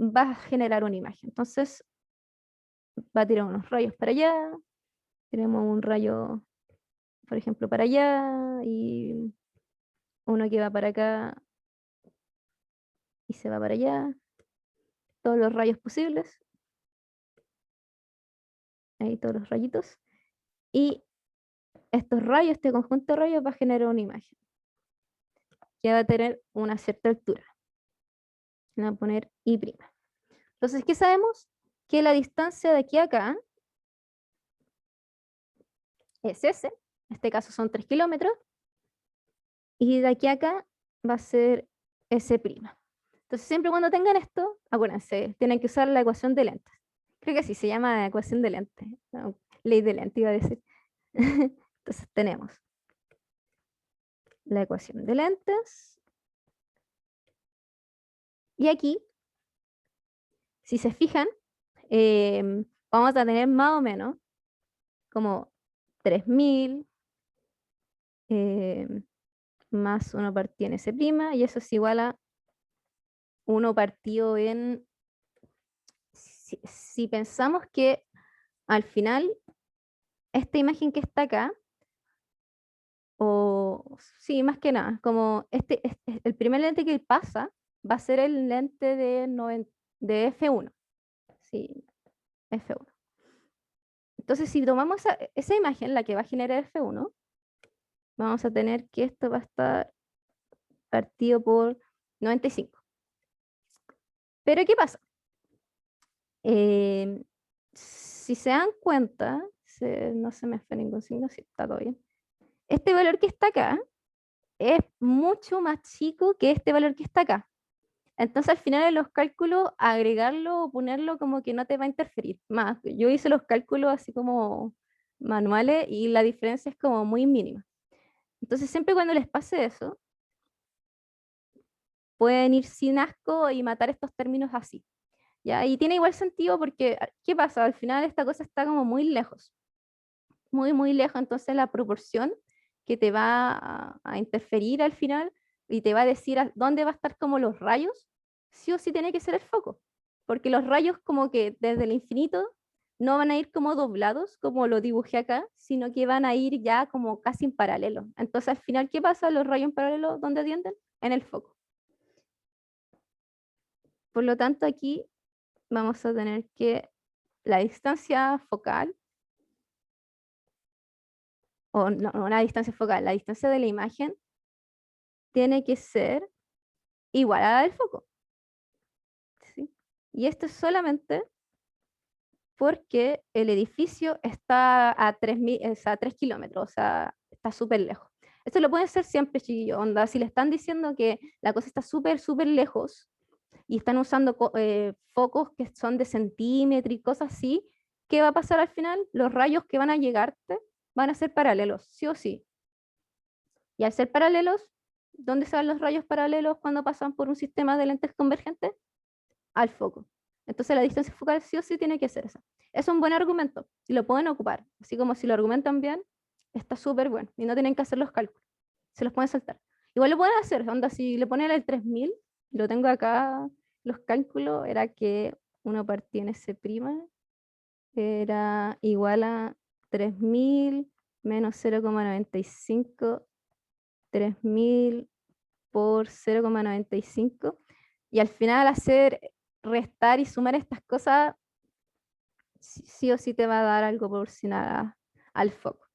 va a generar una imagen. Entonces, va a tirar unos rayos para allá. Tenemos un rayo, por ejemplo, para allá y uno que va para acá y se va para allá. Todos los rayos posibles. Ahí todos los rayitos. Y estos rayos, este conjunto de rayos va a generar una imagen que va a tener una cierta altura. Le voy a poner I'. Entonces, ¿qué sabemos? Que la distancia de aquí a acá es S, en este caso son 3 kilómetros, y de aquí a acá va a ser S'. Entonces, siempre cuando tengan esto, acuérdense, tienen que usar la ecuación de lentes. Creo que sí, se llama ecuación de lentes, no, ley de lentes iba a decir. Entonces tenemos la ecuación de lentes, y aquí, si se fijan, vamos a tener más o menos como 3000 más 1 partido en S', y eso es igual a 1 partido en... Si pensamos que al final esta imagen que está acá, o sí, más que nada, como el primer lente que pasa va a ser el lente de F1. Sí, F1. Entonces, si tomamos esa imagen, la que va a generar F1, vamos a tener que esto va a estar partido por 95. Pero, ¿qué pasa? Si se dan cuenta, no se me fue ningún signo, sí, está todo bien. Este valor que está acá es mucho más chico que este valor que está acá. Entonces al final en los cálculos agregarlo o ponerlo como que no te va a interferir más. Yo hice los cálculos así como manuales y la diferencia es como muy mínima. Entonces siempre cuando les pase eso, pueden ir sin asco y matar estos términos así. ¿Ya? Y tiene igual sentido porque, ¿qué pasa? Al final esta cosa está como muy lejos, muy, muy lejos, entonces la proporción que te va a interferir al final y te va a decir dónde va a estar como los rayos, sí o sí tiene que ser el foco, porque los rayos como que desde el infinito no van a ir como doblados, como lo dibujé acá, sino que van a ir ya como casi en paralelo. Entonces al final, ¿qué pasa? Los rayos en paralelo, ¿dónde tienden? En el foco. Por lo tanto, aquí vamos a tener que la distancia focal, o no una distancia focal, la distancia de la imagen tiene que ser igual a la del foco. ¿Sí? Y esto es solamente porque el edificio está a 3.000, es a 3 kilómetros, o sea, está súper lejos. Esto lo pueden hacer siempre, chiquillos. Onda, si le están diciendo que la cosa está súper, súper lejos y están usando focos que son de centímetro y cosas así, ¿qué va a pasar al final? Los rayos que van a llegarte van a ser paralelos, sí o sí. Y al ser paralelos, ¿dónde se van los rayos paralelos cuando pasan por un sistema de lentes convergentes? Al foco. Entonces la distancia focal sí o sí tiene que ser esa. Es un buen argumento y lo pueden ocupar. Así como si lo argumentan bien, está súper bueno y no tienen que hacer los cálculos. Se los pueden saltar. Igual lo pueden hacer. Onda, si le ponen el 3000, lo tengo acá, los cálculos, era que 1 partido en S' era igual a 3000 menos 0,95, 3000 por 0,95. Y al final hacer restar y sumar estas cosas, sí o sí te va a dar algo proporcional al foco.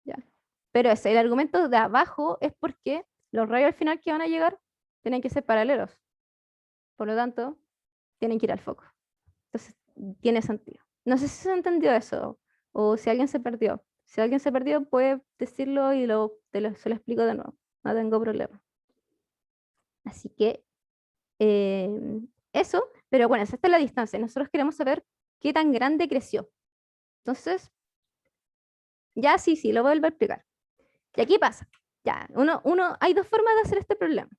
¿Ya? Pero ese, el argumento de abajo es porque los rayos al final que van a llegar tienen que ser paralelos. Por lo tanto, tienen que ir al foco. Entonces, tiene sentido. No sé si se entendió eso o si alguien se perdió. Si alguien se perdió, puede decirlo y se lo explico de nuevo. No tengo problema. Así que eso, pero bueno, esa es la distancia. Nosotros queremos saber qué tan grande creció. Entonces, ya sí, lo vuelvo a explicar. Y aquí pasa. Ya, hay dos formas de hacer este problema.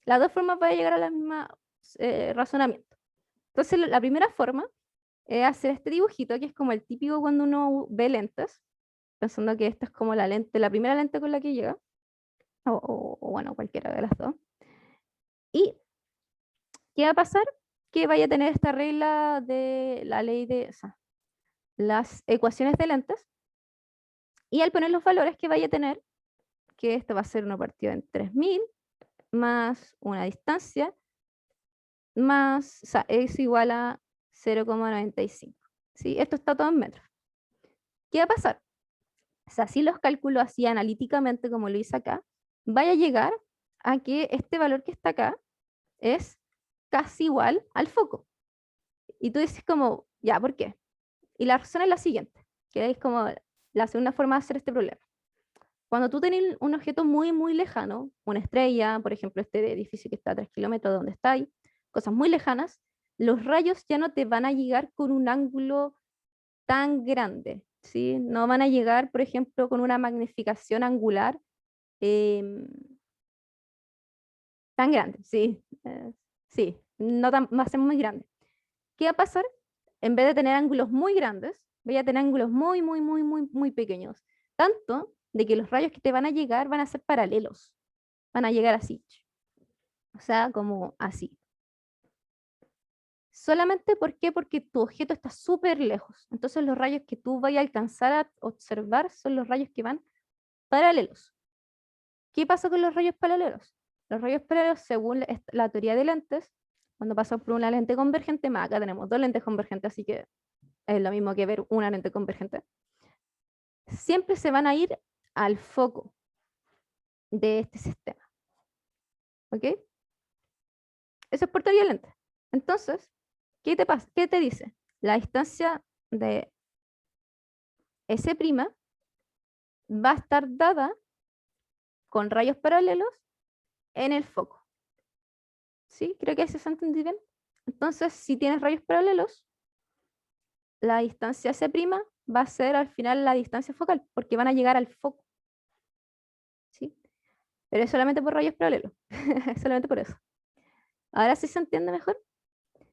Las dos formas van a llegar a la misma razonamiento. Entonces, la primera forma es hacer este dibujito, que es como el típico cuando uno ve lentes, pensando que esta es como la lente, la primera lente con la que llega, o bueno, cualquiera de las dos. Y ¿qué va a pasar? Que vaya a tener esta regla de la ley de, o sea, las ecuaciones de lentes, y al poner los valores que vaya a tener, que esto va a ser una partida en 3000 más una distancia, más, o sea, es igual a 0,95. ¿Sí? Esto está todo en metros. ¿Qué va a pasar? O sea, si los cálculos así analíticamente, como lo hice acá, vaya a llegar a que este valor que está acá es casi igual al foco. Y tú dices como, ya, ¿por qué? Y la razón es la siguiente, que es como la segunda forma de hacer este problema. Cuando tú tenés un objeto muy, muy lejano, una estrella, por ejemplo, este edificio que está a 3 kilómetros de donde está ahí, cosas muy lejanas, los rayos ya no te van a llegar con un ángulo tan grande, ¿sí? No van a llegar, por ejemplo, con una magnificación angular em, tan grande, ¿sí? Sí, no va a ser muy grande. ¿Qué va a pasar? En vez de tener ángulos muy grandes, voy a tener ángulos muy, muy, muy, muy, muy pequeños. Tanto de que los rayos que te van a llegar van a ser paralelos. Van a llegar así. O sea, como así. Solamente ¿por qué? Porque tu objeto está súper lejos. Entonces los rayos que tú vayas a alcanzar a observar son los rayos que van paralelos. ¿Qué pasa con los rayos paralelos? Los rayos paralelos, según la teoría de lentes, cuando pasan por una lente convergente, más acá tenemos dos lentes convergentes, así que es lo mismo que ver una lente convergente, siempre se van a ir al foco de este sistema. ¿Ok? Eso es por teoría de lentes. Entonces, ¿qué te pasa? ¿Qué te dice? La distancia de S' va a estar dada con rayos paralelos en el foco. ¿Sí? Creo que se entendí bien. Entonces, si tienes rayos paralelos, la distancia C' va a ser al final la distancia focal, porque van a llegar al foco. ¿Sí? Pero es solamente por rayos paralelos. Solamente por eso. ¿Ahora sí se entiende mejor?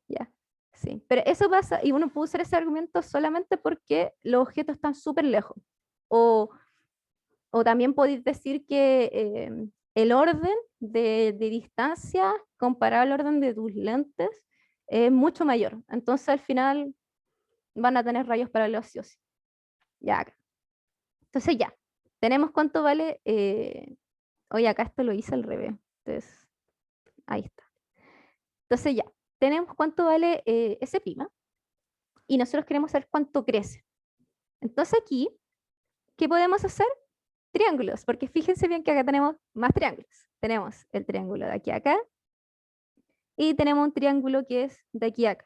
Ya. Sí. Pero eso pasa, y uno puede usar ese argumento solamente porque los objetos están súper lejos. O, o también podéis decir que el orden de distancia comparado al orden de tus lentes es mucho mayor. Entonces al final van a tener rayos paralelos sí o sí. Ya. Entonces ya. Tenemos cuánto vale. Oye, acá esto lo hice al revés. Entonces, ahí está. Entonces ya. Tenemos cuánto vale ese prima. Y nosotros queremos saber cuánto crece. Entonces aquí, ¿qué podemos hacer? Triángulos, porque fíjense bien que acá tenemos más triángulos. Tenemos el triángulo de aquí a acá y tenemos un triángulo que es de aquí a acá.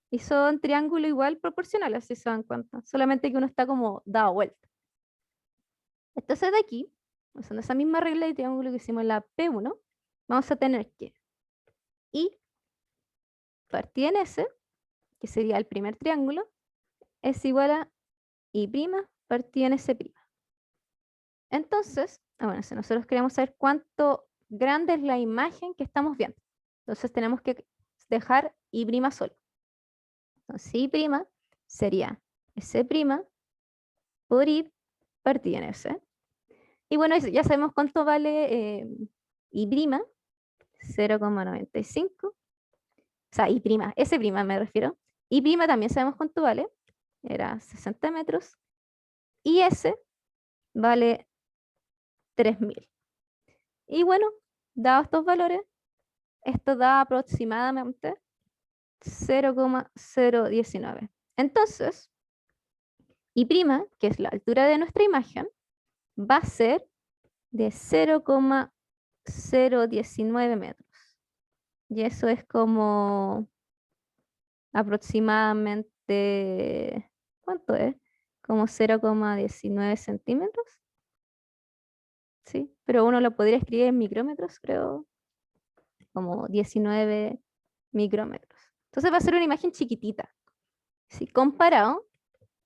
Y son triángulos igual proporcionales, si se dan cuenta, solamente que uno está como dado vuelta. Entonces de aquí, usando esa misma regla de triángulo que hicimos en la P1, vamos a tener que I partida en S, que sería el primer triángulo, es igual a I' partida en S'. Entonces, bueno, si nosotros queremos saber cuánto grande es la imagen que estamos viendo, entonces tenemos que dejar I' solo. Entonces I' sería S' por I partida en S. Y bueno, ya sabemos cuánto vale I', 0,95. O sea, I', S' me refiero. I' también sabemos cuánto vale, era 60 metros. Y S vale 3000. Y bueno, dados estos valores, esto da aproximadamente 0,019. Entonces, I', que es la altura de nuestra imagen, va a ser de 0,019 metros. Y eso es como aproximadamente, ¿cuánto es? Como 0,19 centímetros. Sí, pero uno lo podría escribir en micrómetros, creo, como 19 micrómetros. Entonces va a ser una imagen chiquitita. ¿Sí? Comparado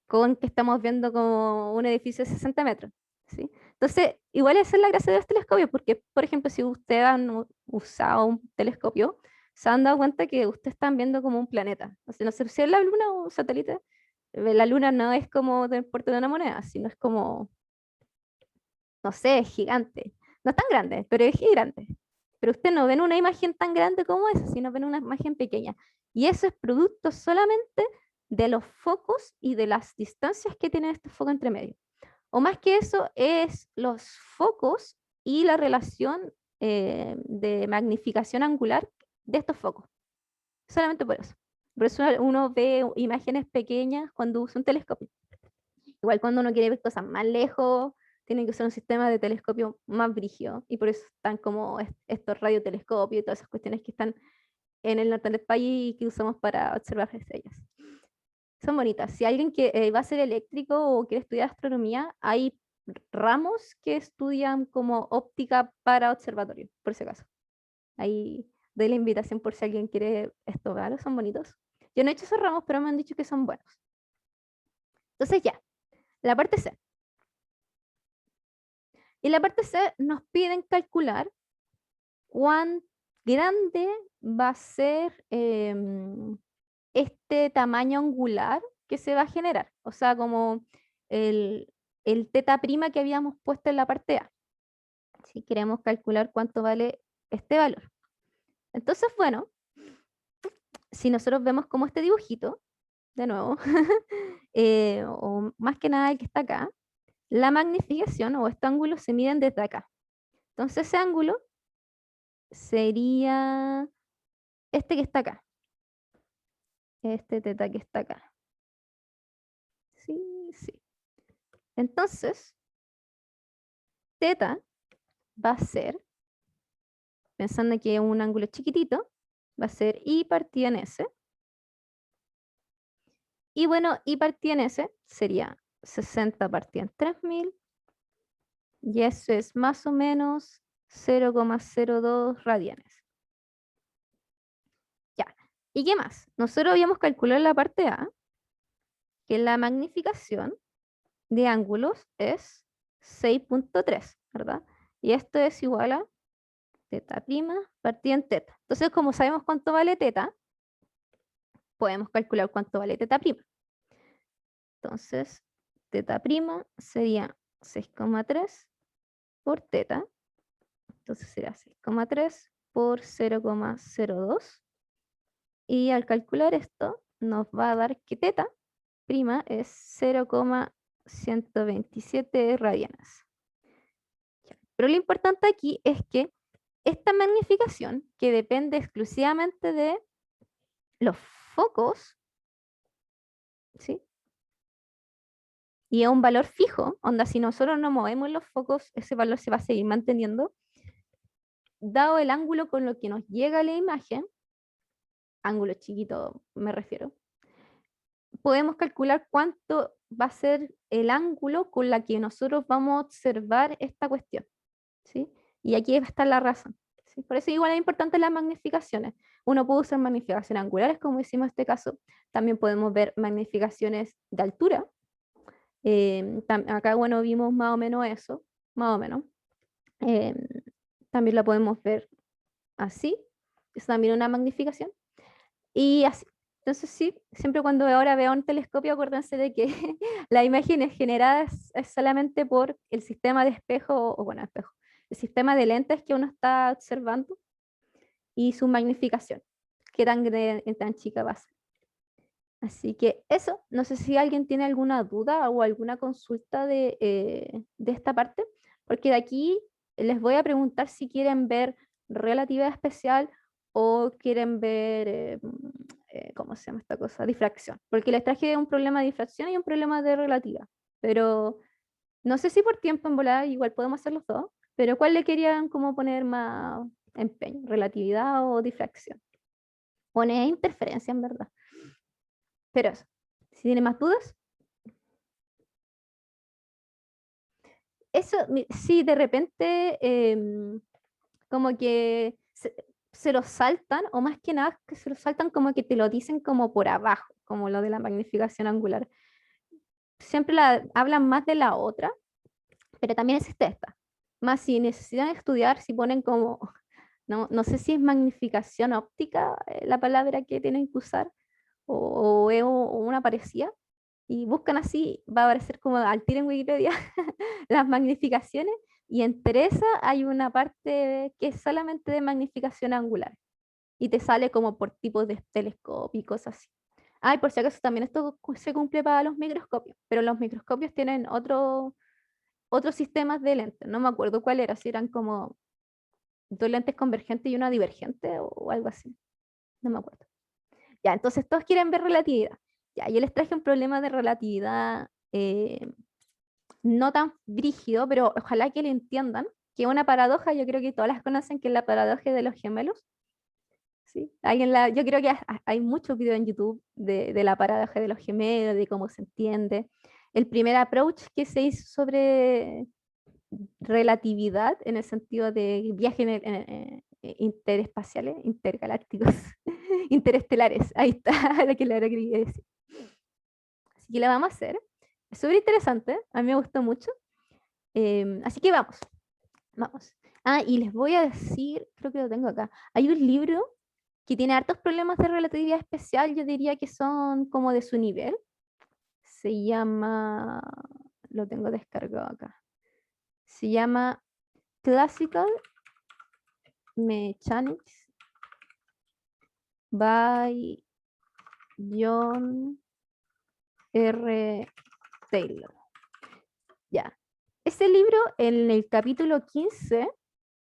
con que estamos viendo como un edificio de 60 metros. ¿Sí? Entonces, igual esa es la gracia de los telescopios, porque, por ejemplo, si ustedes han usado un telescopio, se han dado cuenta que ustedes están viendo como un planeta. O sea, no sé si es la luna o un satélite. La luna no es como del puerto de una moneda, sino es como, no sé, es gigante. No es tan grande, pero es gigante. Pero ustedes no ven una imagen tan grande como esa, sino ven una imagen pequeña. Y eso es producto solamente de los focos y de las distancias que tiene este foco entre medio. O más que eso, es los focos y la relación de magnificación angular de estos focos. Solamente por eso. Por eso uno ve imágenes pequeñas cuando usa un telescopio. Igual cuando uno quiere ver cosas más lejos, tiene que usar un sistema de telescopio más brígido. Y por eso están como estos radiotelescopios y todas esas cuestiones que están en el norte del país y que usamos para observar estrellas. Son bonitas. Si alguien que va a ser eléctrico o quiere estudiar astronomía, hay ramos que estudian como óptica para observatorio, por si acaso. Ahí doy la invitación por si alguien quiere estudiar, son bonitos. Yo no he hecho esos ramos, pero me han dicho que son buenos. Entonces ya, la parte C. Y la parte C nos piden calcular cuán grande va a ser este tamaño angular que se va a generar. O sea, como el teta prima que habíamos puesto en la parte A. Si queremos calcular cuánto vale este valor. Entonces, bueno, si nosotros vemos como este dibujito, de nuevo, o más que nada el que está acá, la magnificación o este ángulo se miden desde acá. Entonces ese ángulo sería este que está acá. Este teta que está acá. Sí, sí. Entonces, teta va a ser, pensando que es un ángulo chiquitito, va a ser I partida en S. Y bueno, I partida en S sería 60 partida en 3000. Y eso es más o menos 0,02 radianes. ¿Y qué más? Nosotros habíamos calculado en la parte A que la magnificación de ángulos es 6.3, ¿verdad? Y esto es igual a teta prima partida en teta. Entonces, como sabemos cuánto vale teta, podemos calcular cuánto vale teta prima. Entonces, teta prima sería 6,3 por teta. Entonces será 6,3 por 0,02. Y al calcular esto, nos va a dar que teta prima es 0,127 radianes. Pero lo importante aquí es que esta magnificación, que depende exclusivamente de los focos, ¿sí? Y es un valor fijo, onda, si nosotros no movemos los focos, ese valor se va a seguir manteniendo. Dado el ángulo con lo que nos llega la imagen, ángulo chiquito me refiero, podemos calcular cuánto va a ser el ángulo con la que nosotros vamos a observar esta cuestión, ¿sí? Y aquí va a estar la razón, ¿sí? Por eso igual es importante las magnificaciones. Uno puede usar magnificaciones angulares, como hicimos en este caso. También podemos ver magnificaciones de altura. Acá, bueno, vimos más o menos eso, más o menos. Eh, También la podemos ver así. Es también una magnificación. Y así. Entonces sí, siempre cuando ahora veo un telescopio, acuérdense de que la imagen es generada es solamente por el sistema de espejo, o bueno, espejo, el sistema de lentes que uno está observando y su magnificación, qué tan, tan chica va a ser. Así que eso, no sé si alguien tiene alguna duda o alguna consulta de esta parte, porque de aquí les voy a preguntar si quieren ver relatividad especial o quieren ver, ¿cómo se llama esta cosa? Difracción, porque les traje un problema de difracción y un problema de relatividad, pero no sé si por tiempo en volada igual podemos hacer los dos, pero ¿cuál le querían como poner más empeño? ¿Relatividad o difracción? Pone interferencia en verdad. Pero eso, si tiene más dudas, eso sí, de repente como que se lo saltan, o más que nada que se lo saltan como que te lo dicen como por abajo, como lo de la magnificación angular. Siempre hablan más de la otra, pero también existe esta. Más si necesitan estudiar, si ponen como, no sé si es magnificación óptica la palabra que tienen que usar, o es una parecida, y buscan así, va a aparecer como al tiro en Wikipedia las magnificaciones, y entre esas hay una parte que es solamente de magnificación angular, y te sale como por tipos de telescopio y cosas así. Ah, y por si acaso también esto se cumple para los microscopios, pero los microscopios tienen otros sistemas de lentes, no me acuerdo cuál era, si eran como dos lentes convergentes y una divergente o algo así, no me acuerdo. Ya, entonces todos quieren ver relatividad. Ya, yo les traje un problema de relatividad no tan brígido, pero ojalá que lo entiendan, que una paradoja, yo creo que todas las conocen, que es la paradoja de los gemelos. ¿Sí? Yo creo que hay muchos videos en YouTube de la paradoja de los gemelos, de cómo se entiende. El primer approach que se hizo sobre relatividad en el sentido de viajes interespaciales, intergalácticos, interestelares. Ahí está lo que le quería decir. Así que la vamos a hacer. Es súper interesante, a mí me gustó mucho. Así que vamos, vamos. Ah, y les voy a decir, creo que lo tengo acá. Hay un libro que tiene hartos problemas de relatividad especial, yo diría que son como de su nivel. Se llama, lo tengo descargado acá. Se llama Classical Mechanics by John R. Taylor. Ya. Ese libro, en el capítulo 15,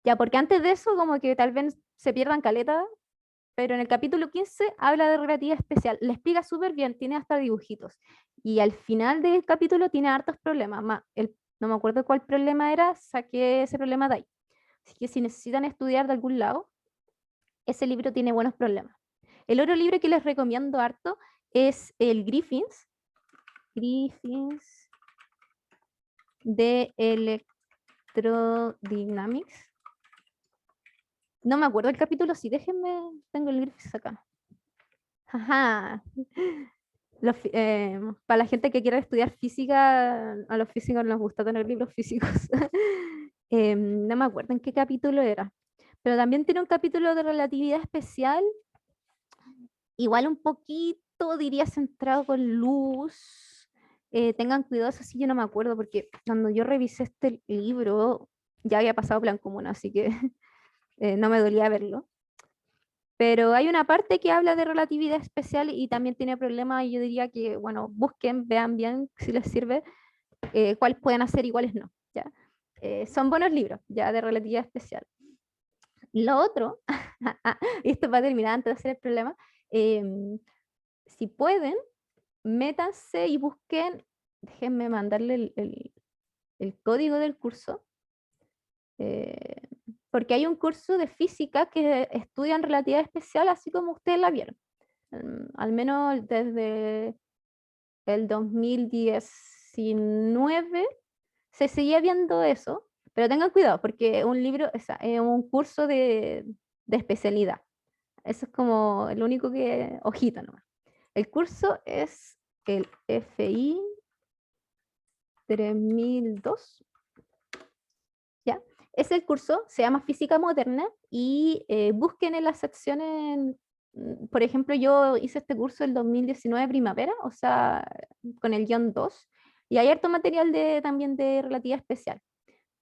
ya, porque antes de eso, como que tal vez se pierdan caleta, pero en el capítulo 15 habla de relatividad especial. Le explica súper bien, tiene hasta dibujitos. Y al final del capítulo tiene hartos problemas. No me acuerdo cuál problema era, saqué ese problema de ahí. Así que si necesitan estudiar de algún lado, ese libro tiene buenos problemas. El otro libro que les recomiendo harto es el Griffins de Electrodynamics. No me acuerdo el capítulo, sí, déjenme, tengo el Griffiths acá. Ajá. Para la gente que quiera estudiar física, a los físicos nos gusta tener libros físicos. No me acuerdo en qué capítulo era, pero también tiene un capítulo de relatividad especial, igual un poquito, diría, centrado con luz. Tengan cuidado, eso sí, yo no me acuerdo, porque cuando yo revisé este libro, ya había pasado plan común, así que no me dolía verlo. Pero hay una parte que habla de relatividad especial y también tiene problemas, y yo diría que, bueno, busquen, vean bien si les sirve, cuáles pueden hacer y cuáles no, ¿ya? Son buenos libros, ya, de relatividad especial. Lo otro, y esto va a terminar antes de hacer el problema, si pueden, métanse y busquen, déjenme mandarle el código del curso, eh, porque hay un curso de física que estudian relatividad especial así como ustedes la vieron. Al menos desde el 2019 se seguía viendo eso, pero tengan cuidado porque un libro, o sea, es un curso de especialidad. Eso es como el único que, ojito nomás. El curso es el FI 3002, ¿ya? Es el curso, se llama Física Moderna y busquen en las secciones, por ejemplo, yo hice este curso el 2019 primavera, o sea, con el guión 2, y hay harto material también de relatividad especial.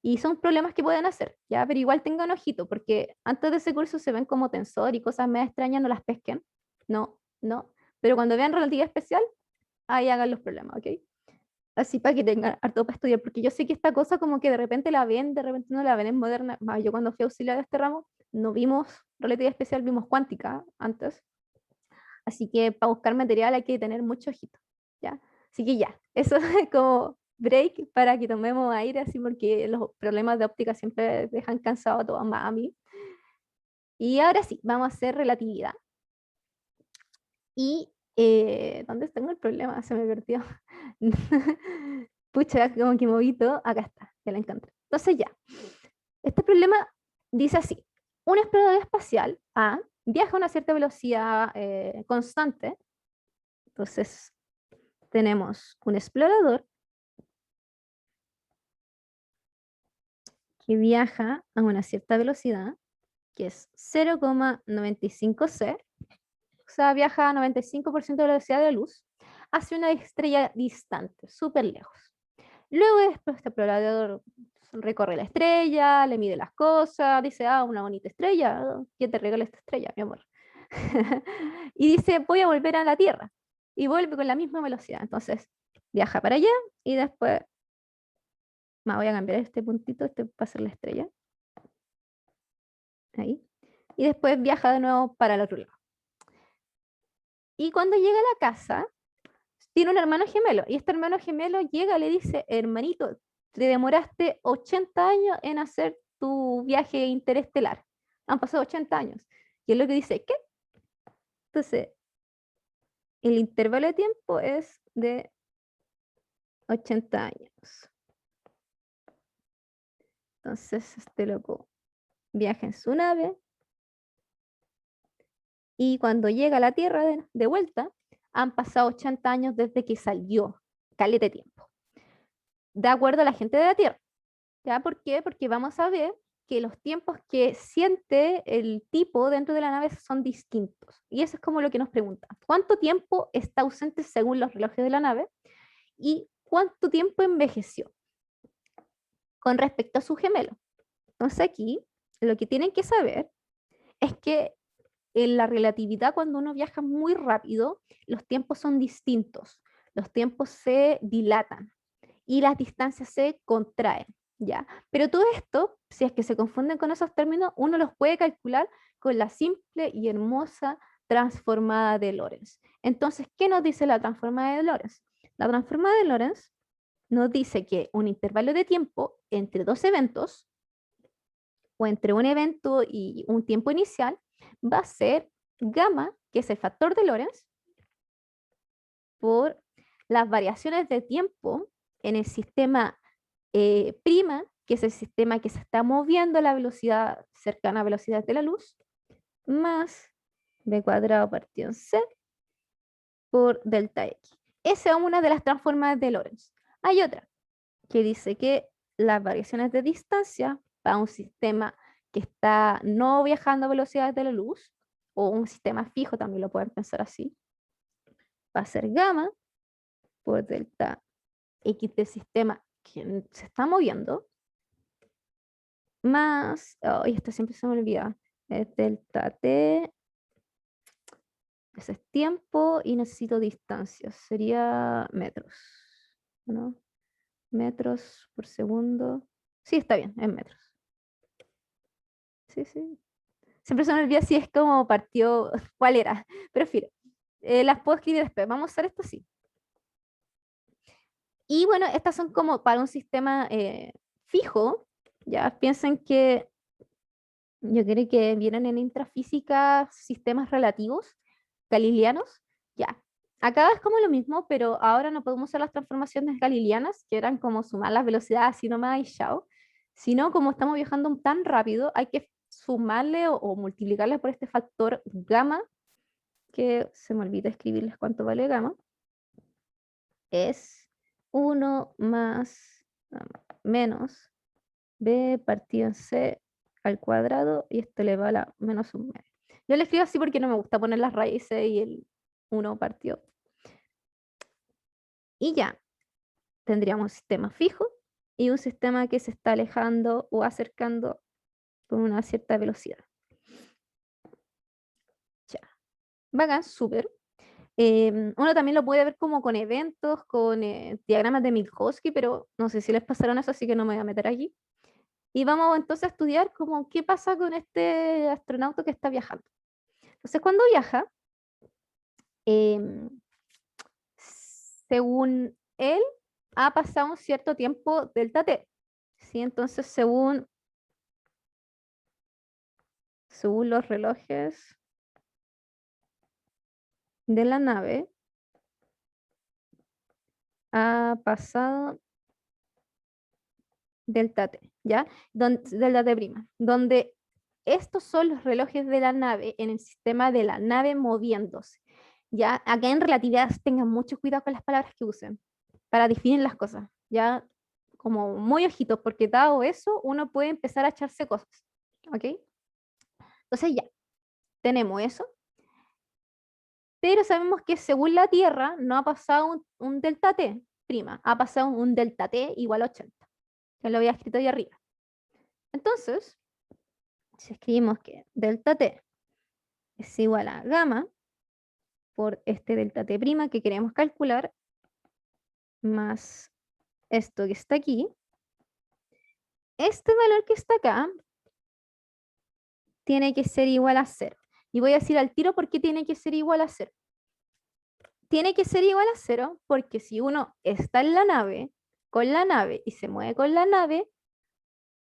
Y son problemas que pueden hacer, ¿ya? Pero igual tengan ojito, porque antes de ese curso se ven como tensor y cosas medio extrañas, no las pesquen. No, no. Pero cuando vean relatividad especial, ahí hagan los problemas, ¿ok? Así para que tengan harto para estudiar, porque yo sé que esta cosa como que de repente la ven, de repente no la ven, en moderna. Yo cuando fui auxiliar de este ramo, no vimos relatividad especial, vimos cuántica antes. Así que para buscar material hay que tener mucho ojito, ¿ya? Así que ya, eso es como break para que tomemos aire, así porque los problemas de óptica siempre dejan cansado a todos, más a mí. Y ahora sí, vamos a hacer relatividad. Y, ¿dónde tengo el problema? Se me perdió. Pucha, como que moví todo. Acá está, ya la encontré. Entonces ya, este problema dice así. Un explorador espacial A viaja a una cierta velocidad constante. Entonces, tenemos un explorador que viaja a una cierta velocidad, que es 0,95 c, o sea, viaja a 95% de la velocidad de la luz, hacia una estrella distante, súper lejos. Luego después este explorador recorre la estrella, le mide las cosas, dice, ah, una bonita estrella, ¿quién te regala esta estrella, mi amor? Y dice, voy a volver a la Tierra. Y vuelve con la misma velocidad. Entonces, viaja para allá y después, me voy a cambiar este puntito, este va a ser la estrella. Ahí. Y después viaja de nuevo para el otro lado. Y cuando llega a la casa, tiene un hermano gemelo. Y este hermano gemelo llega y le dice, hermanito, te demoraste 80 años en hacer tu viaje interestelar. Han pasado 80 años. Y él lo que dice, ¿qué? Entonces, el intervalo de tiempo es de 80 años. Entonces, este loco viaja en su nave y cuando llega a la Tierra de vuelta, han pasado 80 años desde que salió, caleta de tiempo, de acuerdo a la gente de la Tierra. ¿Ya? ¿Por qué? Porque vamos a ver que los tiempos que siente el tipo dentro de la nave son distintos. Y eso es como lo que nos pregunta. ¿Cuánto tiempo está ausente según los relojes de la nave? ¿Y cuánto tiempo envejeció con respecto a su gemelo? Entonces aquí lo que tienen que saber es que en la relatividad, cuando uno viaja muy rápido, los tiempos son distintos, los tiempos se dilatan y las distancias se contraen, ¿ya? Pero todo esto, si es que se confunden con esos términos, uno los puede calcular con la simple y hermosa transformada de Lorentz. Entonces, ¿qué nos dice la transformada de Lorentz? La transformada de Lorentz nos dice que un intervalo de tiempo entre dos eventos o entre un evento y un tiempo inicial va a ser gamma, que es el factor de Lorentz, por las variaciones de tiempo en el sistema prima, que es el sistema que se está moviendo a la velocidad cercana a la velocidad de la luz, más b cuadrado partido en c, por delta X. Esa es una de las transformadas de Lorentz. Hay otra que dice que las variaciones de distancia para un sistema que está no viajando a velocidades de la luz, o un sistema fijo, también lo pueden pensar así, va a ser gamma por delta X del sistema que se está moviendo, más, esto siempre se me olvida, es delta T, ese es tiempo y necesito distancia, sería metros, ¿no? Metros por segundo. Sí, está bien, en metros. Sí, sí. Siempre se me olvida si es como partió, cuál era. Prefiero. Las puedo escribir después. Vamos a hacer esto así. Y bueno, estas son como para un sistema fijo. Ya piensen que yo creo que vienen en intrafísica sistemas relativos galileanos. Ya. Acá es como lo mismo, pero ahora no podemos usar las transformaciones galileanas, que eran como sumar las velocidades así nomás y chao. Sino como estamos viajando tan rápido, hay que sumarle o multiplicarle por este factor gamma, que se me olvida escribirles cuánto vale gamma. Es 1 más menos b partido en c al cuadrado, y esto le va a la menos un medio. Yo le escribo así porque no me gusta poner las raíces y el 1 partido. Y ya, tendríamos un sistema fijo y un sistema que se está alejando o acercando con una cierta velocidad. Ya, bacán, súper. Uno también lo puede ver como con eventos, con diagramas de Minkowski, pero no sé si les pasaron eso, así que no me voy a meter aquí. Y vamos entonces a estudiar como qué pasa con este astronauta que está viajando. Entonces, cuando viaja, em, según él, ha pasado un cierto tiempo delta t. ¿Sí? Entonces, según los relojes de la nave, ha pasado delta t, ¿ya? Delta t prima, donde estos son los relojes de la nave en el sistema de la nave moviéndose. Ya, acá en relatividad tengan mucho cuidado con las palabras que usen para definir las cosas, ya como muy ojitos, porque dado eso uno puede empezar a echarse cosas, ¿ok? Entonces ya, tenemos eso, pero sabemos que según la Tierra no ha pasado un delta t prima, ha pasado un delta t igual a 80, que lo había escrito ahí arriba. Entonces, si escribimos que delta t es igual a gamma por este delta t prima que queremos calcular, más esto que está aquí, este valor que está acá tiene que ser igual a 0. Y voy a decir al tiro por qué tiene que ser igual a 0. Tiene que ser igual a 0 porque si uno está en la nave, con la nave y se mueve con la nave,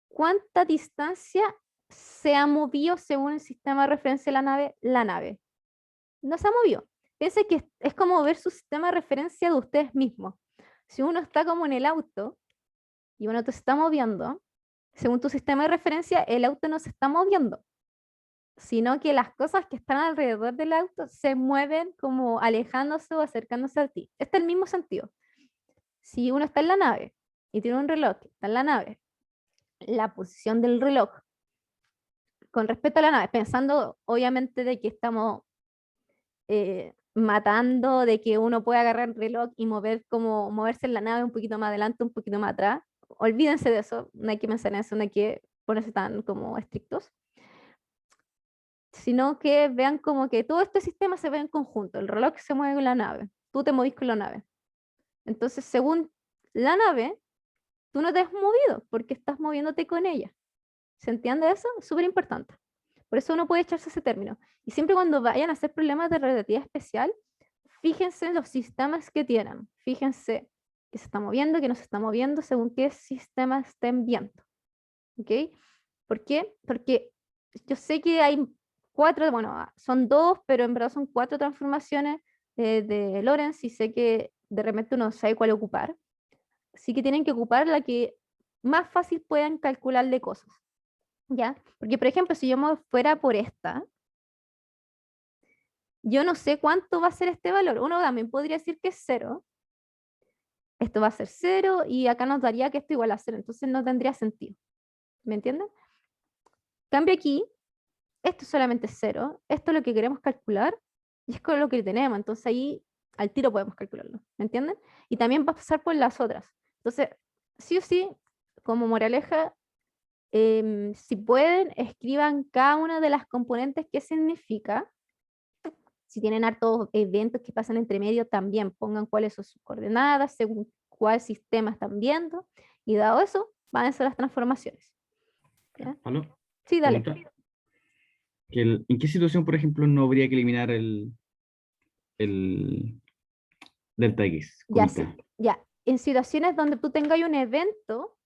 ¿cuánta distancia se ha movido según el sistema de referencia de la nave? La nave no se ha movido. Piense que es como ver su sistema de referencia de ustedes mismos. Si uno está como en el auto y uno te está moviendo, según tu sistema de referencia, el auto no se está moviendo, sino que las cosas que están alrededor del auto se mueven como alejándose o acercándose a ti. Este es el mismo sentido. Si uno está en la nave y tiene un reloj que está en la nave, la posición del reloj con respecto a la nave, pensando obviamente de que estamos matando, de que uno puede agarrar el reloj y moverse en la nave un poquito más adelante, un poquito más atrás. Olvídense de eso, no hay que pensar en eso, no hay que ponerse tan como estrictos, sino que vean como que todo este sistema se ve en conjunto, el reloj se mueve con la nave, tú te movís con la nave. Entonces, según la nave, tú no te has movido porque estás moviéndote con ella. ¿Se entiende eso? Es súper importante. Por eso uno puede echarse ese término. Y siempre cuando vayan a hacer problemas de relatividad especial, fíjense en los sistemas que tienen. Fíjense que se está moviendo, que no se está moviendo, según qué sistema estén viendo. ¿Ok? ¿Por qué? Porque yo sé que hay 4, bueno, son 2, pero en verdad son 4 transformaciones de Lorentz y sé que de repente uno sabe cuál ocupar. Así que tienen que ocupar la que más fácil puedan calcularle cosas. ¿Ya? Porque, por ejemplo, si yo me fuera por esta, yo no sé cuánto va a ser este valor. Uno también podría decir que es 0. Esto va a ser 0 y acá nos daría que esto igual a 0. Entonces no tendría sentido. ¿Me entienden? Cambio aquí, esto solamente es 0. Esto es lo que queremos calcular y es con lo que tenemos. Entonces ahí al tiro podemos calcularlo. ¿Me entienden? Y también va a pasar por las otras. Entonces, sí o sí, como moraleja, si pueden, escriban cada una de las componentes qué significa. Si tienen hartos eventos que pasan entre medio, también pongan cuáles son sus coordenadas, según cuál sistema están viendo. Y dado eso, van a ser las transformaciones. ¿Ya? ¿Aló? Sí, dale. Pregunta. ¿En qué situación, por ejemplo, no habría que eliminar el delta X, Ya, sí. comita? Ya. En situaciones donde tú tengas un evento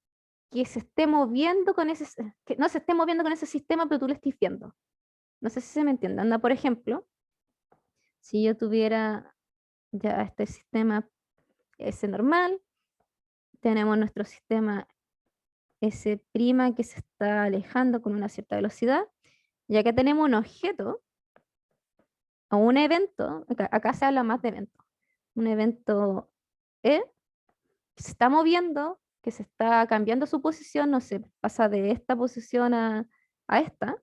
que se esté moviendo con ese, que no se esté moviendo con ese sistema, pero tú lo estés viendo. No sé si se me entiende. Anda, por ejemplo, si yo tuviera ya este sistema S normal, tenemos nuestro sistema S' que se está alejando con una cierta velocidad, y acá tenemos un objeto o un evento, acá se habla más de evento, un evento E que se está moviendo, que se está cambiando su posición, no sé, pasa de esta posición a esta,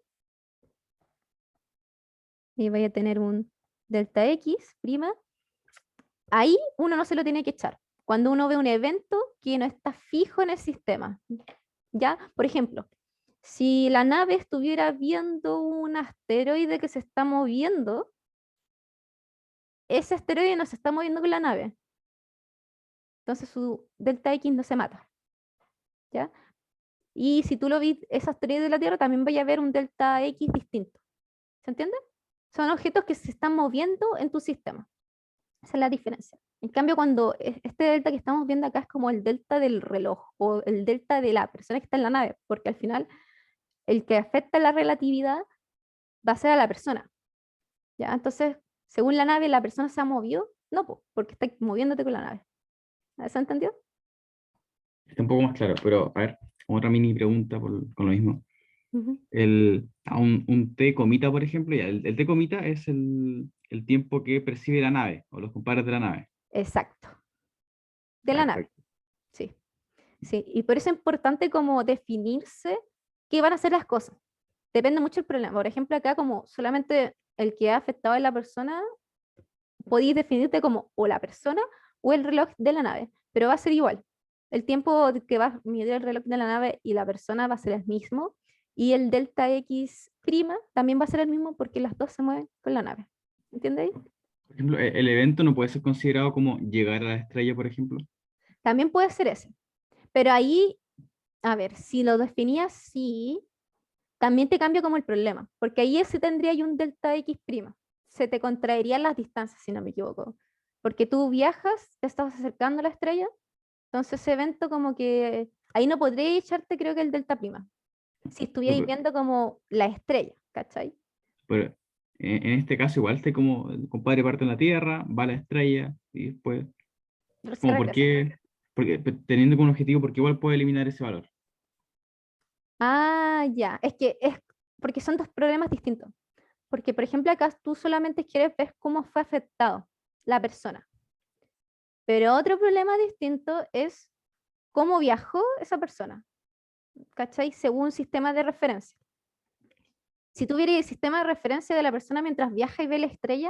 y vaya a tener un delta X prima. Ahí uno no se lo tiene que echar. Cuando uno ve un evento que no está fijo en el sistema, ¿ya? Por ejemplo, si la nave estuviera viendo un asteroide que se está moviendo, ese asteroide no se está moviendo con la nave. Entonces su delta X no se mata, ¿ya? Y si tú lo ves, ese asteroide de la Tierra, también vaya a haber un delta X distinto. ¿Se entiende? Son objetos que se están moviendo en tu sistema. Esa es la diferencia. En cambio, cuando este delta que estamos viendo acá es como el delta del reloj o el delta de la persona que está en la nave, porque al final el que afecta la relatividad va a ser a la persona. ¿Ya? Entonces, según la nave, la persona se ha movido, no, porque está moviéndote con la nave. ¿Se entendió? Está un poco más claro, pero a ver, otra mini pregunta con lo mismo. Ujú. Un T comita, por ejemplo, ya, el T comita es el tiempo que percibe la nave o los compadres de la nave. Exacto. De la nave, Perfecto. sí. Sí. Y por eso es importante como definirse qué van a ser las cosas. Depende mucho del problema. Por ejemplo, acá como solamente el que ha afectado a la persona, podéis definirte como o la persona o el reloj de la nave, pero va a ser igual. El tiempo que va a medir el reloj de la nave y la persona va a ser el mismo, y el delta X prima también va a ser el mismo porque las dos se mueven con la nave. ¿Entiendes? Por ejemplo, el evento no puede ser considerado como llegar a la estrella, por ejemplo. También puede ser ese. Pero ahí, a ver, si lo definías así, también te cambia como el problema, porque ahí sí tendría un delta X prima. Se te contraerían las distancias, si no me equivoco. Porque tú viajas, te estás acercando a la estrella. Entonces ese evento como que ahí no podría echarte creo que el delta prima. Si estuvierais Pero, viendo como la estrella, ¿cachai? pero en este caso igual está como el compadre parte en la Tierra, va a la estrella y después, Pero se como por regresa. qué, porque teniendo como un objetivo, porque igual puede eliminar ese valor. Ah, ya. Es que es porque son dos problemas distintos. Porque, por ejemplo, acá tú solamente quieres ver cómo fue afectado la persona. Pero otro problema distinto es cómo viajó esa persona, ¿cachai? Según un sistema de referencia. Si tuviera el sistema de referencia de la persona mientras viaja y ve la estrella,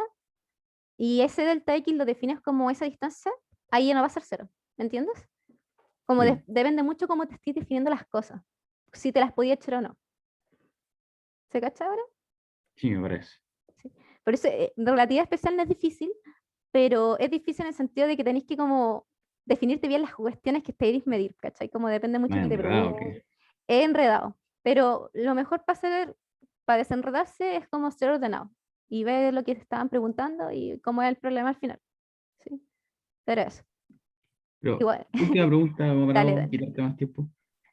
y ese delta X lo defines como esa distancia, ahí ya no va a ser cero, ¿me entiendes? Como Ya, depende mucho cómo te estés definiendo las cosas, si te las podía echar o no. ¿Se cacha ahora? sí, me parece. Sí. Por eso, relatividad especial no es difícil, pero es difícil en el sentido de que tenéis que como definirte bien las cuestiones que queréis medir, ¿cachai? Como depende mucho Más que te enredado pregunten. que... Es enredado, pero lo mejor para hacer, para desenredarse es como ser ordenado y ver lo que te estaban preguntando y cómo es el problema al final. ¿Sí? Pero eso, Pero, igual, última pregunta, como para dale, no dale, quitarte más tiempo.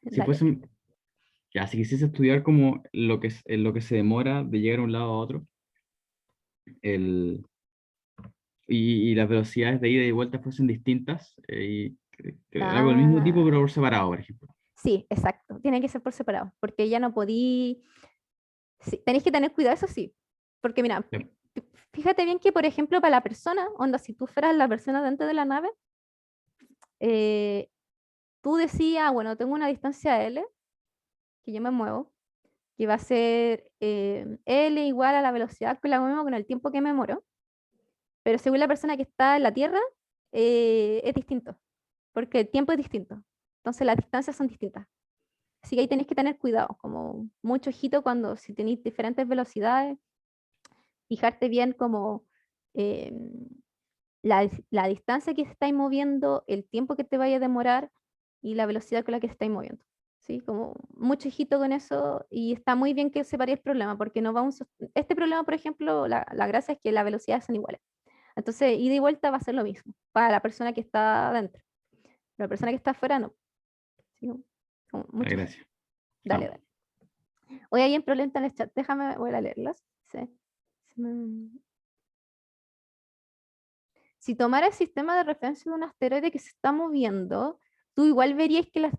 Si dale. fuesen, ya, si quisiese estudiar como lo que, en lo que se demora de llegar a un lado a otro, el, y las velocidades de ida y vuelta fuesen distintas, y algo del mismo tipo, Ah, pero por separado, por ejemplo. sí, exacto. Tiene que ser por separado, porque ya no podí. Sí, tenéis que tener cuidado, eso sí. Porque mira, Ya, fíjate bien que, por ejemplo, para la persona, onda, si tú fueras la persona dentro de la nave, tú decías, bueno, tengo una distancia L, que yo me muevo, que va a ser L igual a la velocidad que la muevo con el tiempo que me muero, pero según la persona que está en la Tierra, es distinto, porque el tiempo es distinto, entonces las distancias son distintas. Así que ahí tenéis que tener cuidado, como mucho ojito cuando si tenéis diferentes velocidades, fijarte bien como eh, la distancia que estáis moviendo, el tiempo que te vaya a demorar y la velocidad con la que estáis moviendo. ¿Sí? Como mucho hijito con eso y está muy bien que separéis el problema porque no vamos este problema, por ejemplo, la gracia es que las velocidades son iguales. Entonces, ida y vuelta va a ser lo mismo para la persona que está adentro. La persona que está afuera no. ¿Sí? Como mucho hijito. Gracias. Dale, Chao. dale. Hoy hay un problema en el chat. Déjame, voy a leerlas. Sí. Si tomara el sistema de referencia de un asteroide que se está moviendo, tú igual verías que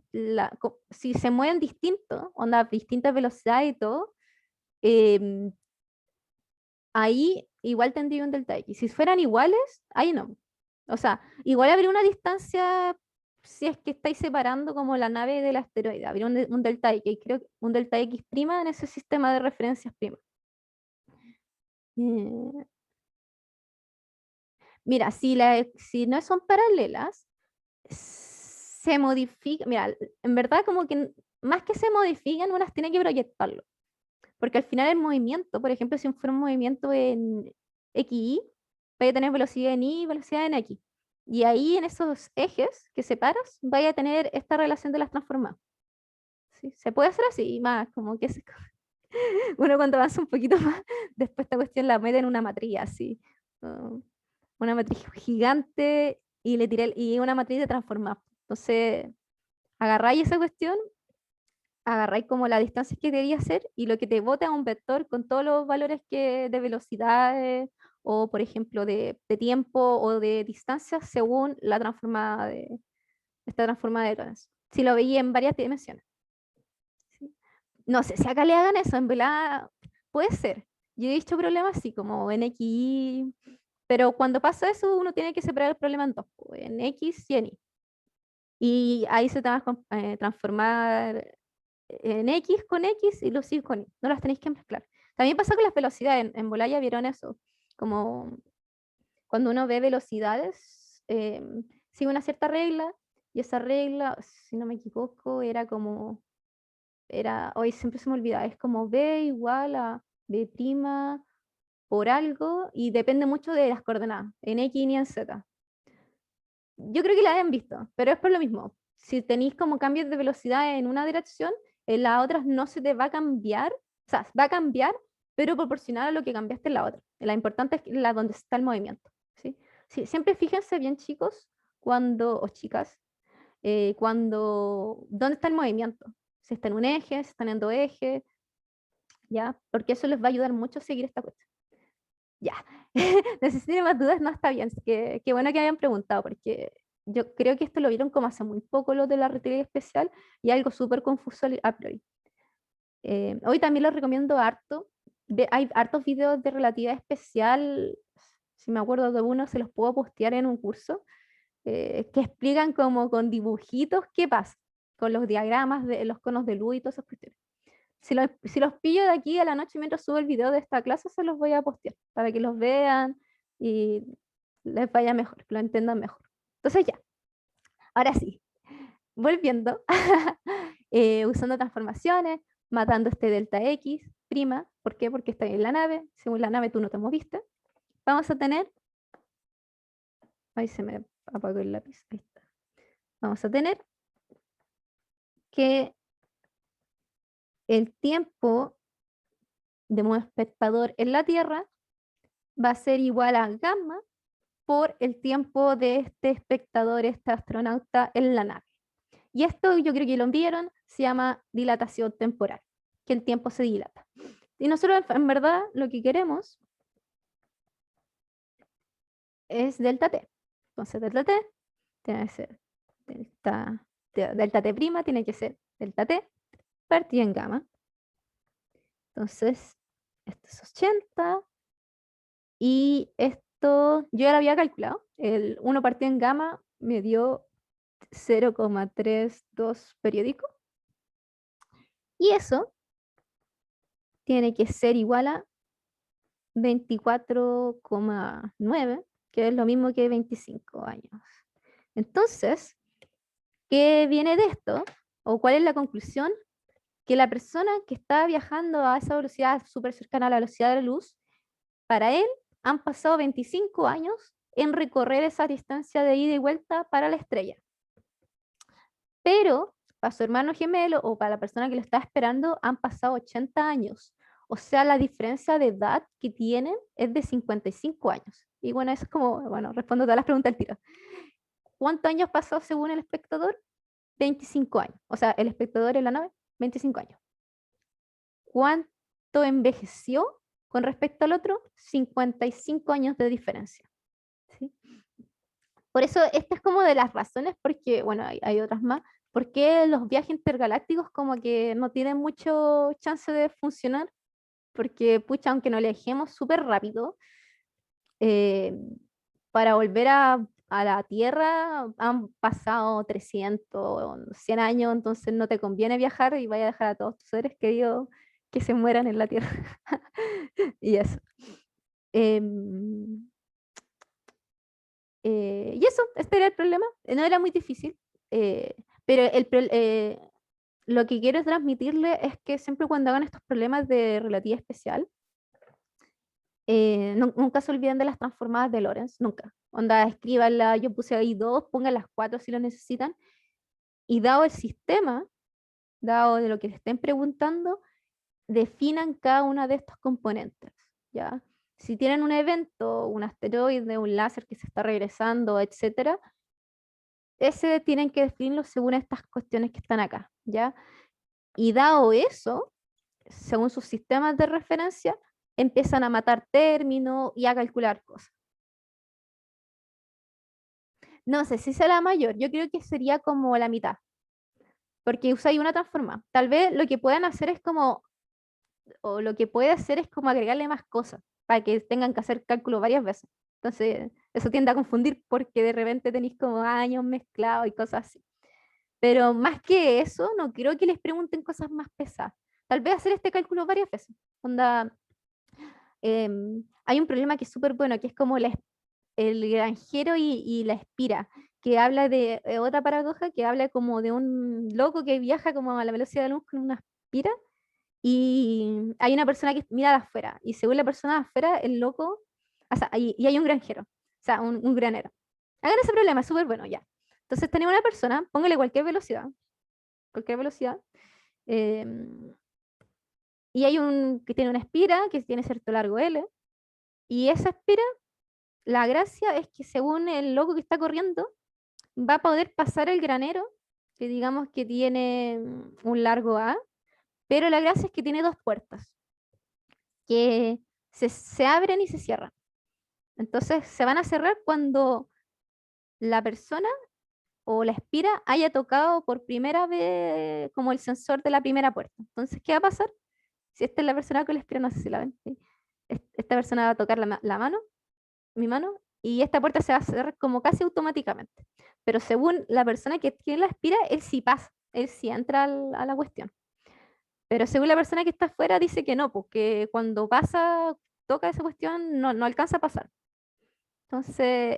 si se mueven distinto, onda, distintas velocidades y todo, em, ahí igual tendría un delta X. Si fueran iguales, ahí no. O sea, igual habría una distancia si es que estáis separando como la nave del asteroide. Habría un delta X, creo que un delta X prima en ese sistema de referencias prima. Eh, Mira, si no son paralelas, se modifica, mira, en verdad como que más que se modifican, unas tienen que proyectarlo, porque al final el movimiento, por ejemplo, si fuera un movimiento en XY, vaya a tener velocidad en Y y velocidad en X. Y ahí en esos ejes que separas, vaya a tener esta relación de las transformadas. ¿Sí? Se puede hacer así, más como que uno cuando avanza un poquito más, después esta cuestión la mete en una matriz así. uh, una matriz gigante y le tiré y una matriz de transformar. Entonces, agarráis esa cuestión, agarráis como la distancia que quería hacer y lo que te bota a un vector con todos los valores de velocidad o, por ejemplo, de tiempo o de distancia según la transformada esta transformada de Lorentz. Si lo veía en varias dimensiones. ¿Sí? No sé si acá le hagan eso, en verdad puede ser. Yo he visto problemas así como en XY, pero cuando pasa eso uno tiene que separar el problema en dos, en X y en Y. Y ahí se te va a transformar en X con X y los Y con Y. No las tenéis que mezclar. También pasa con las velocidades. En Bolaya vieron eso. Como cuando uno ve velocidades, sigue una cierta regla. Y esa regla, si no me equivoco, hoy siempre se me olvida, es como B igual a B' por algo y depende mucho de las coordenadas, en X y en Z. Yo creo que la hayan visto, pero es por lo mismo. Si tenéis como cambios de velocidad en una dirección, en las otras no se te va a cambiar, o sea, va a cambiar, pero proporcional a lo que cambiaste en la otra. La importante es la donde está el movimiento. ¿Sí? Sí, siempre fíjense bien, chicos, o chicas, dónde está el movimiento. Si está en un eje, si están en dos ejes, ¿ya? Porque eso les va a ayudar mucho a seguir esta cuestión. Ya, no sé si tiene más dudas, no está bien. Qué bueno que hayan preguntado, porque yo creo que esto lo vieron como hace muy poco lo de la relatividad especial y algo súper confuso a priori. Hoy también lo recomiendo harto. Hay hartos videos de relatividad especial, si me acuerdo de uno, se los puedo postear en un curso, que explican como con dibujitos qué pasa, con los diagramas de los conos de luz y todas esas cuestiones. Si los pillo de aquí a la noche mientras subo el video de esta clase, se los voy a postear para que los vean y les vaya mejor, que lo entiendan mejor. Entonces ya, ahora sí, volviendo, usando transformaciones, matando este delta X, prima, ¿por qué? Porque está en la nave, según la nave tú no te moviste, vamos a tener, ahí se me apagó el lápiz, ahí está, vamos a tener que el tiempo de un espectador en la Tierra va a ser igual a gamma por el tiempo de este espectador, este astronauta en la nave. Y esto yo creo que lo vieron, se llama dilatación temporal, que el tiempo se dilata. Y nosotros en verdad lo que queremos es delta t. Entonces delta t tiene que ser delta t prima, tiene que ser delta t partido en gamma. Entonces, esto es 80 Y esto yo ya lo había calculado. El 1 partido en gamma me dio 0,32 periódico. Y eso tiene que ser igual a 24,9, que es lo mismo que 25 años. Entonces, ¿qué viene de esto? ¿O cuál es la conclusión? Que la persona que está viajando a esa velocidad súper cercana a la velocidad de la luz, para él han pasado 25 años en recorrer esa distancia de ida y vuelta para la estrella. Pero para su hermano gemelo o para la persona que lo está esperando han pasado 80 años. O sea, la diferencia de edad que tienen es de 55 años. Y bueno, eso es como, bueno, respondo todas las preguntas al tiro. ¿Cuántos años pasó según el espectador? 25 años. O sea, el espectador en la nave, 25 años. ¿Cuánto envejeció con respecto al otro? 55 años de diferencia. ¿Sí? Por eso, esta es como de las razones, porque, bueno, hay otras más, porque los viajes intergalácticos como que no tienen mucho chance de funcionar, porque, pucha, aunque nos alejemos súper rápido, eh, para volver a la Tierra han pasado 300, 100 años, entonces no te conviene viajar y vaya a dejar a todos tus seres queridos que se mueran en la Tierra. Y eso. Em, y eso, este era el problema. No era muy difícil, pero lo que quiero transmitirle es que siempre cuando hagan estos problemas de relatividad especial, nunca se olviden de las transformadas de Lorentz, nunca. Onda, escríbanla, yo puse ahí 2, pongan las 4 si lo necesitan. Y dado el sistema, dado de lo que le estén preguntando, definan cada una de estos componentes, ¿ya? Si tienen un evento, un asteroide, un láser que se está regresando, etcétera, ese tienen que definirlo según estas cuestiones que están acá, ¿ya? Y dado eso, según sus sistemas de referencia, empiezan a matar términos y a calcular cosas. No sé si será mayor, yo creo que sería como la mitad, porque usáis una transforma. Tal vez lo que puedan hacer es como, o lo que puede hacer es como agregarle más cosas, para que tengan que hacer cálculo varias veces. Entonces, eso tiende a confundir porque de repente tenéis como años mezclados y cosas así. Pero más que eso, no quiero que les pregunten cosas más pesadas. Tal vez hacer este cálculo varias veces. Onda, hay un problema que es súper bueno, que es como el granjero y la espira, que habla de otra paradoja, que habla como de un loco que viaja como a la velocidad de la luz con una espira, y hay una persona que mira de afuera, y según la persona de afuera, el loco, o sea, y hay un granjero, o sea, un granero. Hagan ese problema, es súper bueno, ya. Entonces tenemos una persona, póngale cualquier velocidad, em, y hay un que tiene una espira que tiene cierto largo L, y esa espira, la gracia es que según el loco que está corriendo, va a poder pasar el granero, que digamos que tiene un largo A, pero la gracia es que tiene dos puertas, que se abren y se cierran. Entonces se van a cerrar cuando la persona o la espira haya tocado por primera vez como el sensor de la primera puerta. Entonces, ¿qué va a pasar? Si esta es la persona con la espira, no sé si la ven. ¿Sí? Esta persona va a tocar la mano, mi mano, y esta puerta se va a cerrar como casi automáticamente. Pero según la persona que tiene la espira, él sí pasa, él sí entra a la cuestión. Pero según la persona que está afuera, dice que no, porque cuando pasa, toca esa cuestión, no alcanza a pasar. Entonces,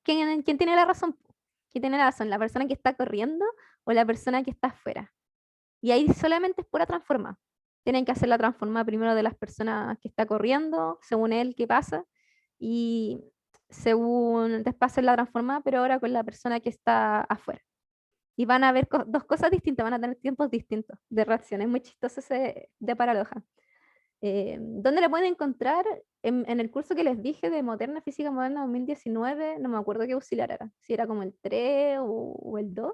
¿quién tiene la razón? ¿Quién tiene la razón? ¿La persona que está corriendo o la persona que está afuera? Y ahí solamente es pura transforma. Tienen que hacer la transforma primero de las personas que está corriendo, según él que pasa, y según después hacer la transforma, pero ahora con la persona que está afuera. Y van a ver dos cosas distintas, van a tener tiempos distintos de reacción. Es muy chistoso ese de paradoja. ¿Dónde la pueden encontrar? En el curso que les dije de Moderna Física Moderna 2019, no me acuerdo qué auxiliar era, si era como el 3 o el 2,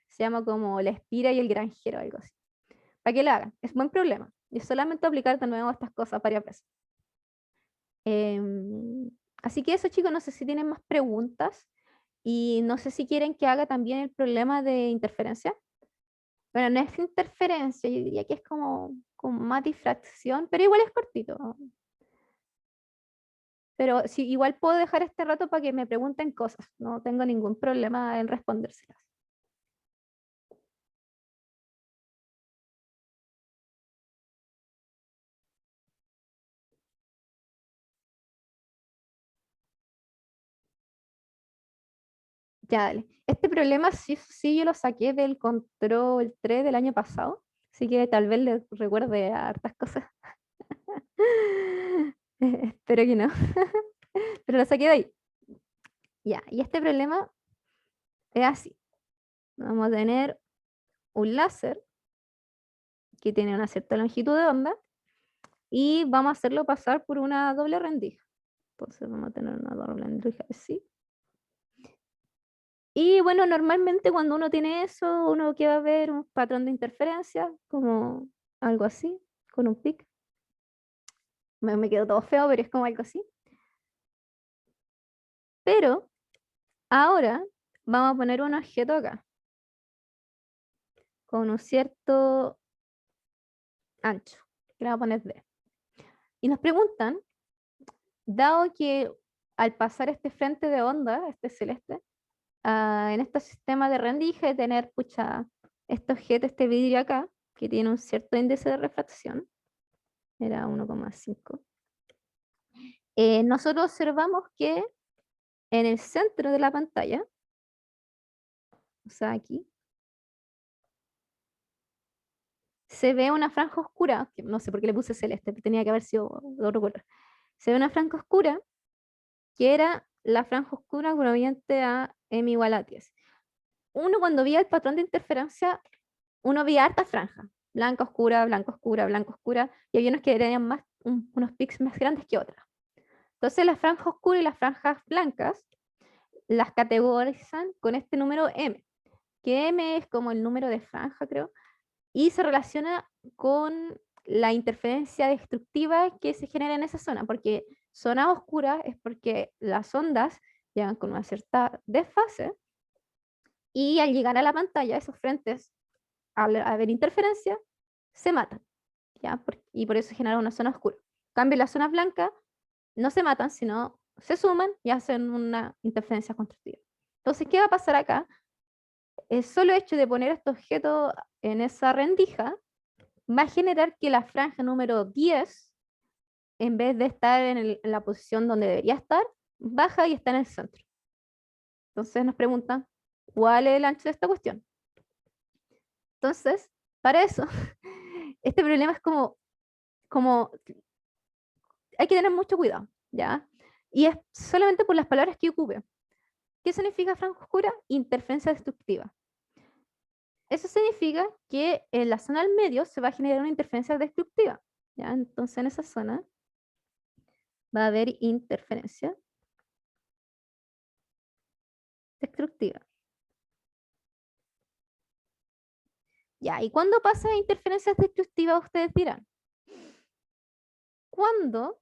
se llama como La Espira y el Granjero, algo así. Para que la hagan, es buen problema. Y solamente aplicar de nuevo estas cosas varias veces. Em, Así que eso, chicos, no sé si tienen más preguntas y no sé si quieren que haga también el problema de interferencia. Bueno, no es interferencia, yo diría que es como más difracción, pero igual es cortito. pero sí, igual puedo dejar este rato para que me pregunten cosas, no tengo ningún problema en respondérselas. Ya, dale. Este problema sí yo lo saqué del control 3 del año pasado, así que tal vez le recuerde a hartas cosas. Espero que no, pero lo saqué de ahí. Ya, y este problema es así. Vamos a tener un láser que tiene una cierta longitud de onda y vamos a hacerlo pasar por una doble rendija. Entonces vamos a tener una doble rendija así. Y bueno, normalmente cuando uno tiene eso, uno que va a ver un patrón de interferencia, como algo así, con un pic. Me quedó todo feo, pero es como algo así. Pero ahora vamos a poner un objeto acá, con un cierto ancho, que le vamos a poner D. Y nos preguntan, dado que al pasar este frente de onda, este celeste, en este sistema de rendija, tener, pucha, este objeto, este vidrio acá, que tiene un cierto índice de refracción, era 1,5. Nosotros observamos que en el centro de la pantalla, o sea, aquí, se ve una franja oscura, que no sé por qué le puse celeste, tenía que haber sido de otro color. Se ve una franja oscura, que era la franja oscura correspondiente a m igual a 10. Uno cuando veía el patrón de interferencia, uno veía harta franja, blanca, oscura, blanca, oscura, blanca, oscura, y había unos que tenían más, unos pics más grandes que otras. Entonces las franjas oscuras y las franjas blancas las categorizan con este número M, que M es como el número de franja, creo, y se relaciona con la interferencia destructiva que se genera en esa zona, porque zona oscura es porque las ondas llegan con una cierta desfase y al llegar a la pantalla, esos frentes, al haber interferencia, se matan, ¿ya? Y por eso se genera una zona oscura. En cambio, las zonas blancas no se matan, sino se suman y hacen una interferencia constructiva. Entonces, ¿qué va a pasar acá? El solo hecho de poner este objeto en esa rendija va a generar que la franja número 10, en vez de estar en la posición donde debería estar, baja y está en el centro. Entonces nos preguntan, ¿cuál es el ancho de esta cuestión? Entonces, para eso, este problema es como hay que tener mucho cuidado, ¿ya? Y es solamente por las palabras que ocupe. ¿Qué significa franja oscura? Interferencia destructiva. Eso significa que en la zona del medio se va a generar una interferencia destructiva, ¿ya? Entonces en esa zona va a haber interferencia destructiva. Ya, ¿y cuándo pasa interferencias destructivas? Ustedes dirán. Cuando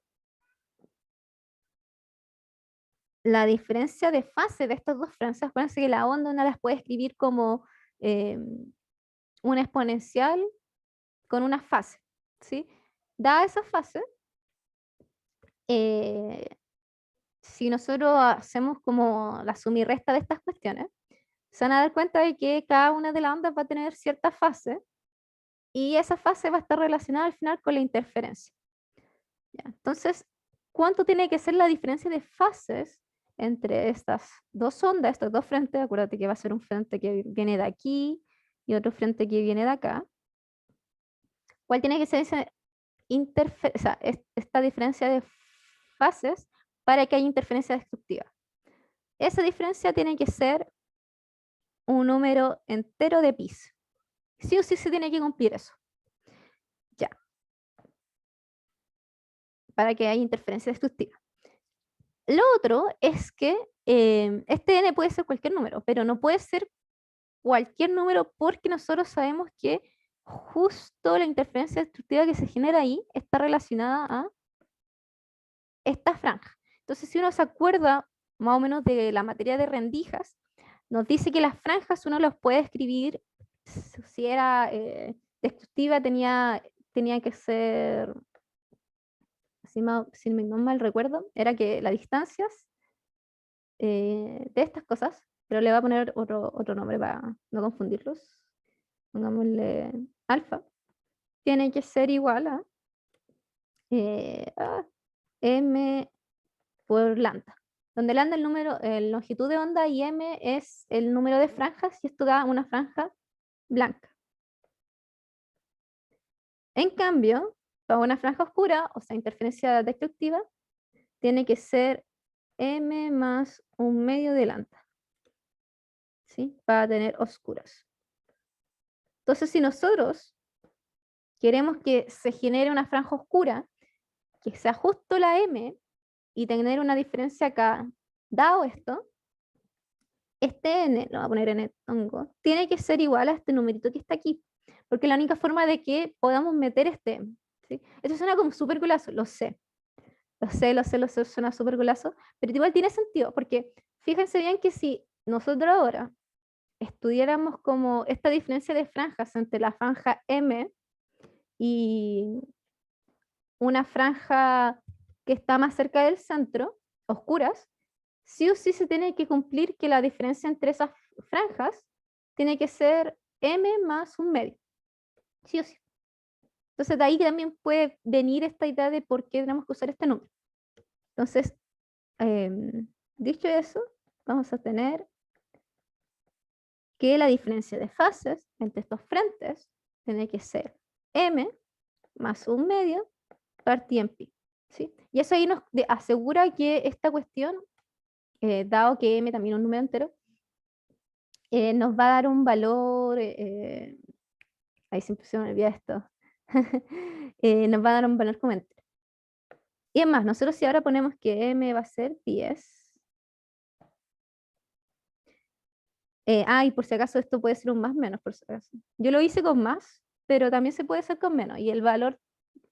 la diferencia de fase de estas dos franjas, acuérdense que la onda una las puede escribir como una exponencial con una fase, ¿sí? Dada esa fase, si nosotros hacemos como la suma y resta de estas cuestiones, se van a dar cuenta de que cada una de las ondas va a tener cierta fase y esa fase va a estar relacionada al final con la interferencia. ¿Ya? Entonces, ¿cuánto tiene que ser la diferencia de fases entre estas dos ondas, estos dos frentes? Acuérdate que va a ser un frente que viene de aquí y otro frente que viene de acá. ¿Cuál tiene que ser esa esta diferencia de fases para que haya interferencia destructiva? Esa diferencia tiene que ser un número entero de pi. Sí o sí se tiene que cumplir eso. Ya. Para que haya interferencia destructiva. Lo otro es que este n puede ser cualquier número, pero no puede ser cualquier número porque nosotros sabemos que justo la interferencia destructiva que se genera ahí está relacionada a esta franja. Entonces, si uno se acuerda más o menos de la materia de rendijas, nos dice que las franjas uno las puede escribir, si era destructiva tenía que ser si no mal recuerdo, era que las distancias de estas cosas, pero le voy a poner otro nombre para no confundirlos, pongámosle alfa, tiene que ser igual a m por lambda, donde lambda es el longitud de onda y m es el número de franjas, y esto da una franja blanca. En cambio, para una franja oscura, o sea, interferencia destructiva, tiene que ser m más un medio de lambda, ¿sí? Para tener oscuras. Entonces, si nosotros queremos que se genere una franja oscura, que sea justo la m, y tener una diferencia acá, dado esto, este n, lo voy a poner en el hongo, tiene que ser igual a este numerito que está aquí, porque es la única forma de que podamos meter este m, ¿sí? Esto suena como súper golazo, lo sé, suena súper golazo, pero igual tiene sentido, porque fíjense bien que si nosotros ahora estudiáramos como esta diferencia de franjas entre la franja M y una franja que está más cerca del centro, oscuras, sí o sí se tiene que cumplir que la diferencia entre esas franjas tiene que ser M más un medio, sí o sí. Entonces de ahí también puede venir esta idea de por qué tenemos que usar este número. Entonces, dicho eso, vamos a tener que la diferencia de fases entre estos frentes tiene que ser M más un medio partido en pi, ¿sí? Y eso ahí nos asegura que esta cuestión, dado que M también es un número entero, nos va a dar un valor, ahí siempre se me olvida esto, nos va a dar un valor como entero. Y es más, nosotros si ahora ponemos que M va a ser 10, y por si acaso esto puede ser un más menos, por si acaso. Yo lo hice con más, pero también se puede hacer con menos, y el valor,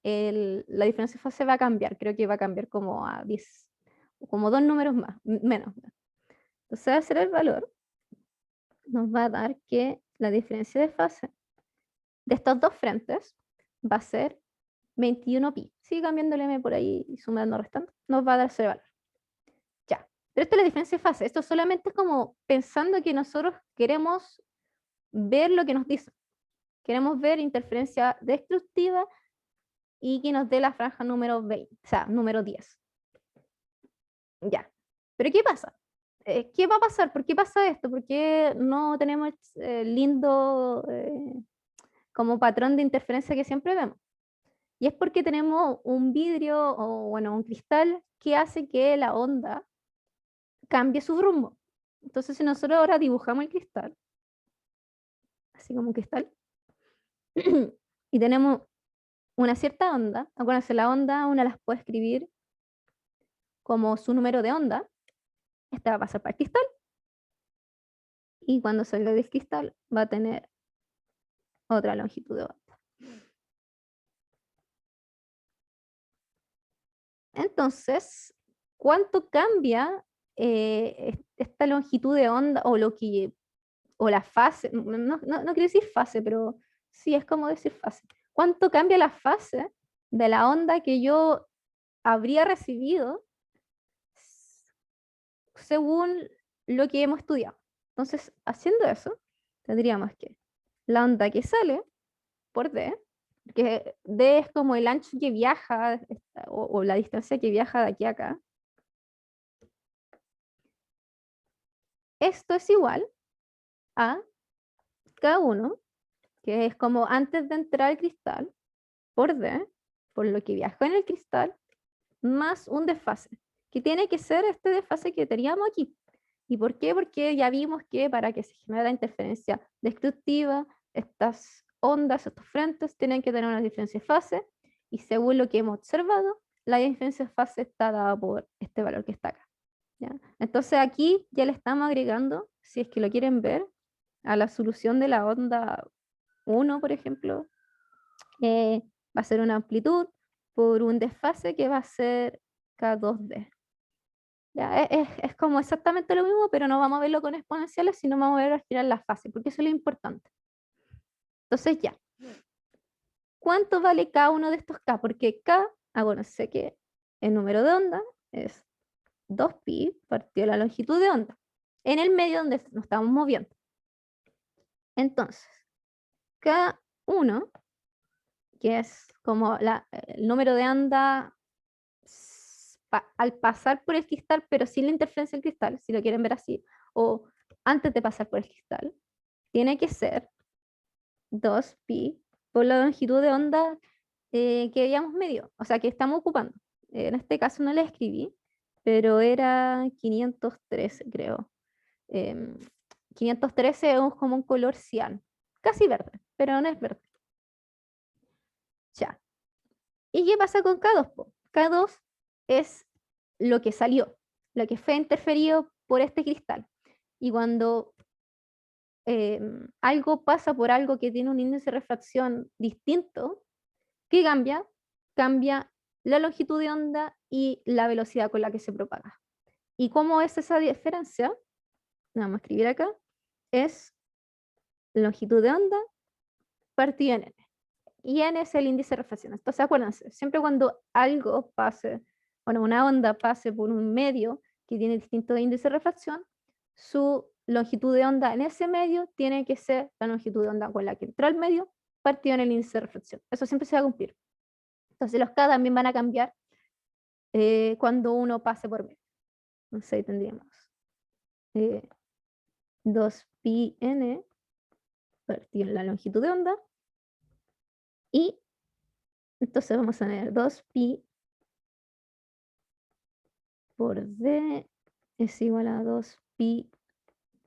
la diferencia de fase va a cambiar, creo que va a cambiar como a 10, como dos números más, menos. Entonces, hacer el valor nos va a dar que la diferencia de fase de estos dos frentes va a ser 21 pi. Sigue cambiando el m por ahí y sumando, restando, nos va a dar ese valor. Ya, pero esto es la diferencia de fase. Esto solamente es como pensando que nosotros queremos ver lo que nos dice. Queremos ver interferencia destructiva y que nos dé la franja número 20, o sea, número 10. Ya, pero ¿qué pasa? ¿Qué va a pasar? ¿Por qué pasa esto? ¿Por qué no tenemos lindo como patrón de interferencia que siempre vemos? Y es porque tenemos un vidrio o, bueno, un cristal que hace que la onda cambie su rumbo. Entonces, si nosotros ahora dibujamos el cristal, así como un cristal, y tenemos una cierta onda, acuérdense, la onda una las puede escribir como su número de onda, esta va a pasar para el cristal, y cuando salga del cristal va a tener otra longitud de onda. Entonces, ¿cuánto cambia esta longitud de onda o la fase? No quiero decir fase, pero sí es como decir fase. ¿Cuánto cambia la fase de la onda que yo habría recibido según lo que hemos estudiado? Entonces, haciendo eso, tendríamos que la onda que sale por D, que D es como el ancho que viaja o la distancia que viaja de aquí a acá. Esto es igual a K1, que es como antes de entrar al cristal, por D, por lo que viajó en el cristal, más un desfase, que tiene que ser este desfase que teníamos aquí. ¿Y por qué? Porque ya vimos que para que se genere la interferencia destructiva, estas ondas, estos frentes, tienen que tener una diferencia de fase, y según lo que hemos observado, la diferencia de fase está dada por este valor que está acá, ¿ya? Entonces aquí ya le estamos agregando, si es que lo quieren ver, a la solución de la onda 1, por ejemplo, va a ser una amplitud por un desfase que va a ser K2D. Ya, es como exactamente lo mismo, pero no vamos a verlo con exponenciales, sino vamos a ver al final la fase, porque eso es lo importante. Entonces ya, ¿cuánto vale cada uno de estos K? Porque K, bueno, sé que el número de onda es 2pi partido la longitud de onda, en el medio donde nos estamos moviendo. Entonces, K1, que es como el número de onda al pasar por el cristal, pero sin la interferencia del cristal, si lo quieren ver así, o antes de pasar por el cristal, tiene que ser 2pi por la longitud de onda que habíamos medido, o sea, que estamos ocupando. En este caso no la escribí, pero era 513, creo. 513 es como un color cian, casi verde, pero no es verde. Ya. ¿Y qué pasa con K2? K2 es lo que salió, lo que fue interferido por este cristal. Y cuando algo pasa por algo que tiene un índice de refracción distinto, ¿qué cambia? Cambia la longitud de onda y la velocidad con la que se propaga. ¿Y cómo es esa diferencia? Vamos a escribir acá. Es longitud de onda partido en n. Y n es el índice de refracción. Entonces acuérdense, siempre cuando algo pase, bueno, una onda pase por un medio que tiene distinto índice de refracción, su longitud de onda en ese medio tiene que ser la longitud de onda con la que entró al medio partido en el índice de refracción. Eso siempre se va a cumplir. Entonces los K también van a cambiar cuando uno pase por medio. Entonces ahí tendríamos 2pi n partido en la longitud de onda. Y entonces vamos a tener 2pi por d es igual a 2pi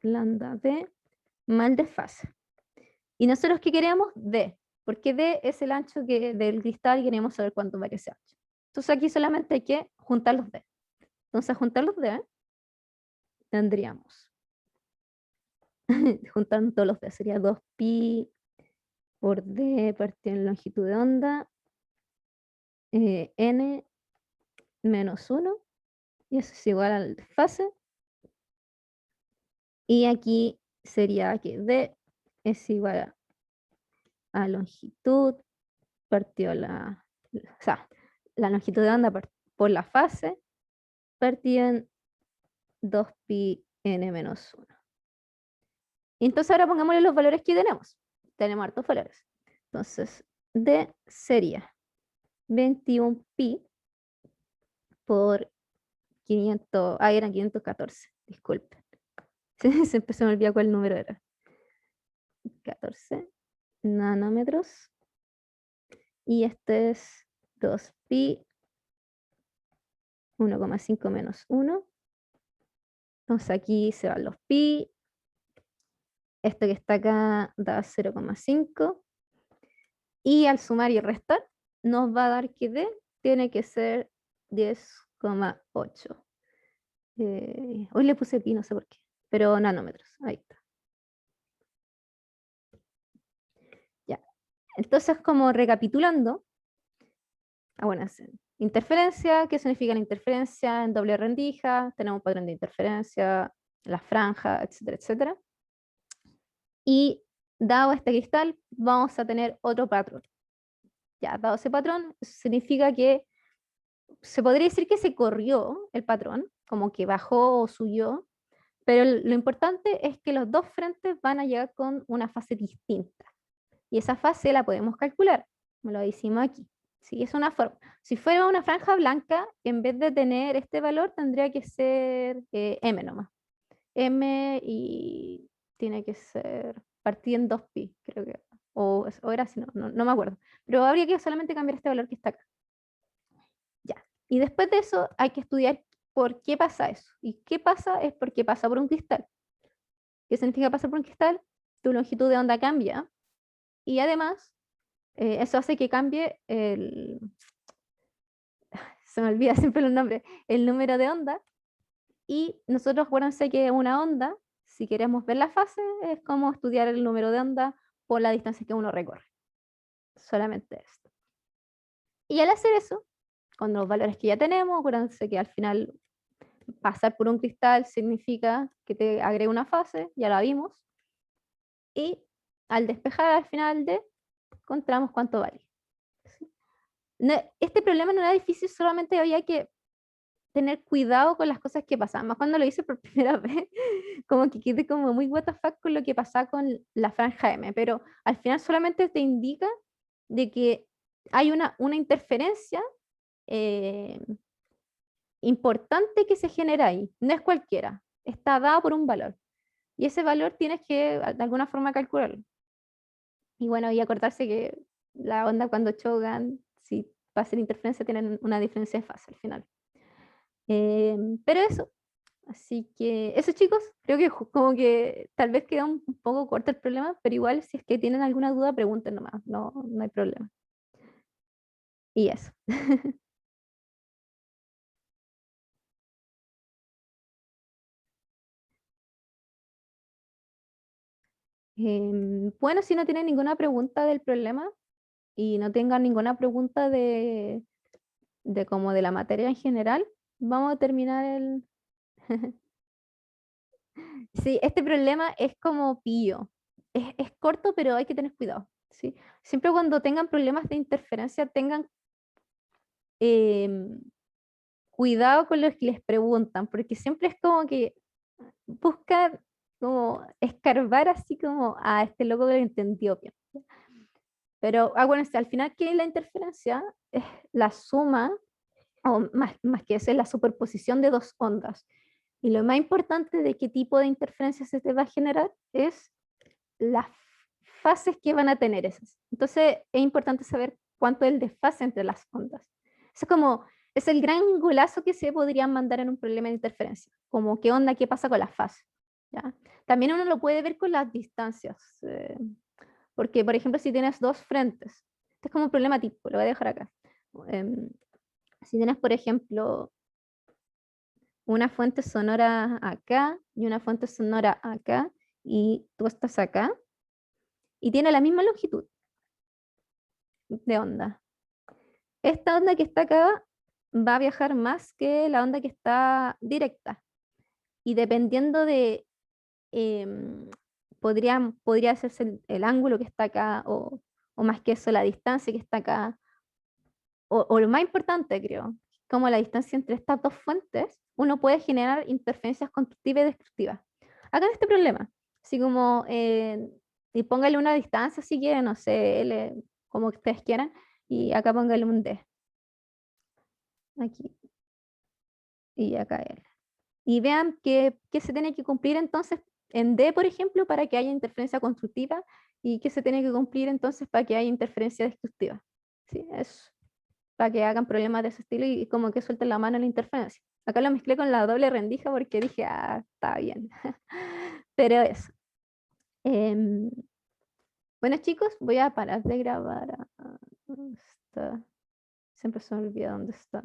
lambda d mal desfase. Y nosotros ¿qué queremos? D, porque D es el ancho del cristal y queremos saber cuánto vale ese ancho. Entonces aquí solamente hay que juntar los D. Entonces a juntar los D tendríamos, juntando todos los D, sería 2pi por D partido en longitud de onda, n menos 1, y eso es igual al desfase. Y aquí sería que D es igual a longitud partido o sea, la longitud de onda por la fase partido en 2pi n menos 1. Entonces ahora pongámosle los valores que tenemos. Tenemos hartos valores. Entonces, D sería 21pi por 500, eran 514, disculpen. Se empezó a me olvidar cuál número era. 14 nanómetros. Y este es 2pi 1,5 menos 1. Entonces aquí se van los pi. Esto que está acá da 0,5. Y al sumar y restar, nos va a dar que D tiene que ser 10,8. Hoy le puse pi, no sé por qué, pero nanómetros, ahí está. Ya. Entonces, como recapitulando, bueno, interferencia, ¿qué significa la interferencia? En doble rendija, tenemos un patrón de interferencia, la franja, etcétera, etcétera. Y dado este cristal, vamos a tener otro patrón. Ya, dado ese patrón, significa que se podría decir que se corrió el patrón, como que bajó o subió, pero lo importante es que los dos frentes van a llegar con una fase distinta. Y esa fase la podemos calcular, como lo decimos aquí. ¿Sí? Es una forma. Si fuera una franja blanca, en vez de tener este valor, tendría que ser m nomás. M y tiene que ser partida en 2pi, creo que. O era así, no me acuerdo. Pero habría que solamente cambiar este valor que está acá. Ya. Y después de eso hay que estudiar por qué pasa eso. ¿Y qué pasa? Es porque pasa por un cristal. ¿Qué significa pasar por un cristal? Tu longitud de onda cambia. Y además, eso hace que cambie se me olvida siempre el nombre, el número de onda. Y nosotros, acuérdense que una onda, si queremos ver la fase, es como estudiar el número de onda por la distancia que uno recorre. Solamente esto. Y al hacer eso, con los valores que ya tenemos, acuérdense que al final pasar por un cristal significa que te agrega una fase, ya la vimos. Y al despejar al final de, encontramos cuánto vale. ¿Sí? este problema no era difícil, solamente había que tener cuidado con las cosas que pasaban. Más cuando lo hice por primera vez, como que quedé como muy what the fuck con lo que pasaba con la franja M, pero al final solamente te indica de que hay una interferencia eh, importante que se genera ahí. No es cualquiera, está dada por un valor. Y ese valor tienes que de alguna forma calcularlo. Y bueno, y acordarse que la onda cuando chocan, si va a ser interferencia, tienen una diferencia de fase al final. Pero eso, así que eso chicos, creo que como que tal vez queda un poco corto el problema, pero igual si es que tienen alguna duda, pregunten nomás, no, no hay problema. Y eso. Bueno, si no tienen ninguna pregunta del problema y no tengan ninguna pregunta de como de la materia en general, vamos a terminar el... Sí, este problema es como pillo. Es corto, pero hay que tener cuidado. ¿Sí? Siempre cuando tengan problemas de interferencia, tengan em, cuidado con los que les preguntan, porque siempre es como que buscan como escarbar así como, este loco lo entendió bien. Pero, bueno, al final, ¿qué es la interferencia? Es la suma, o más que eso, es la superposición de dos ondas. Y lo más importante de qué tipo de interferencia se te va a generar es las fases que van a tener esas. Entonces, es importante saber cuánto es el desfase entre las ondas. Eso es como, es el gran golazo que se podría mandar en un problema de interferencia, como qué onda, qué pasa con las fases. ¿Ya? También uno lo puede ver con las distancias, porque, por ejemplo, si tienes dos frentes, este es como un problema tipo, lo voy a dejar acá. Em, si tienes, por ejemplo, una fuente sonora acá y una fuente sonora acá, y tú estás acá, y tiene la misma longitud de onda. Esta onda que está acá va a viajar más que la onda que está directa. Y dependiendo de, em, podría hacerse el ángulo que está acá, o más que eso, la distancia que está acá, o lo más importante, creo, como la distancia entre estas dos fuentes, uno puede generar interferencias constructivas y destructivas. Acá en este problema, así como, y póngale una distancia si quieren, no sé, L, como ustedes quieran, y acá póngale un D, aquí, y acá L. Y vean que se tiene que cumplir entonces en D, por ejemplo, para que haya interferencia constructiva, y que se tiene que cumplir entonces para que haya interferencia destructiva. ¿Sí? Es para que hagan problemas de ese estilo y como que suelten la mano en la interferencia. Acá lo mezclé con la doble rendija porque dije, está bien. Pero eso. Em, bueno, chicos, voy a parar de grabar. ¿Dónde está? Siempre se me olvida dónde está.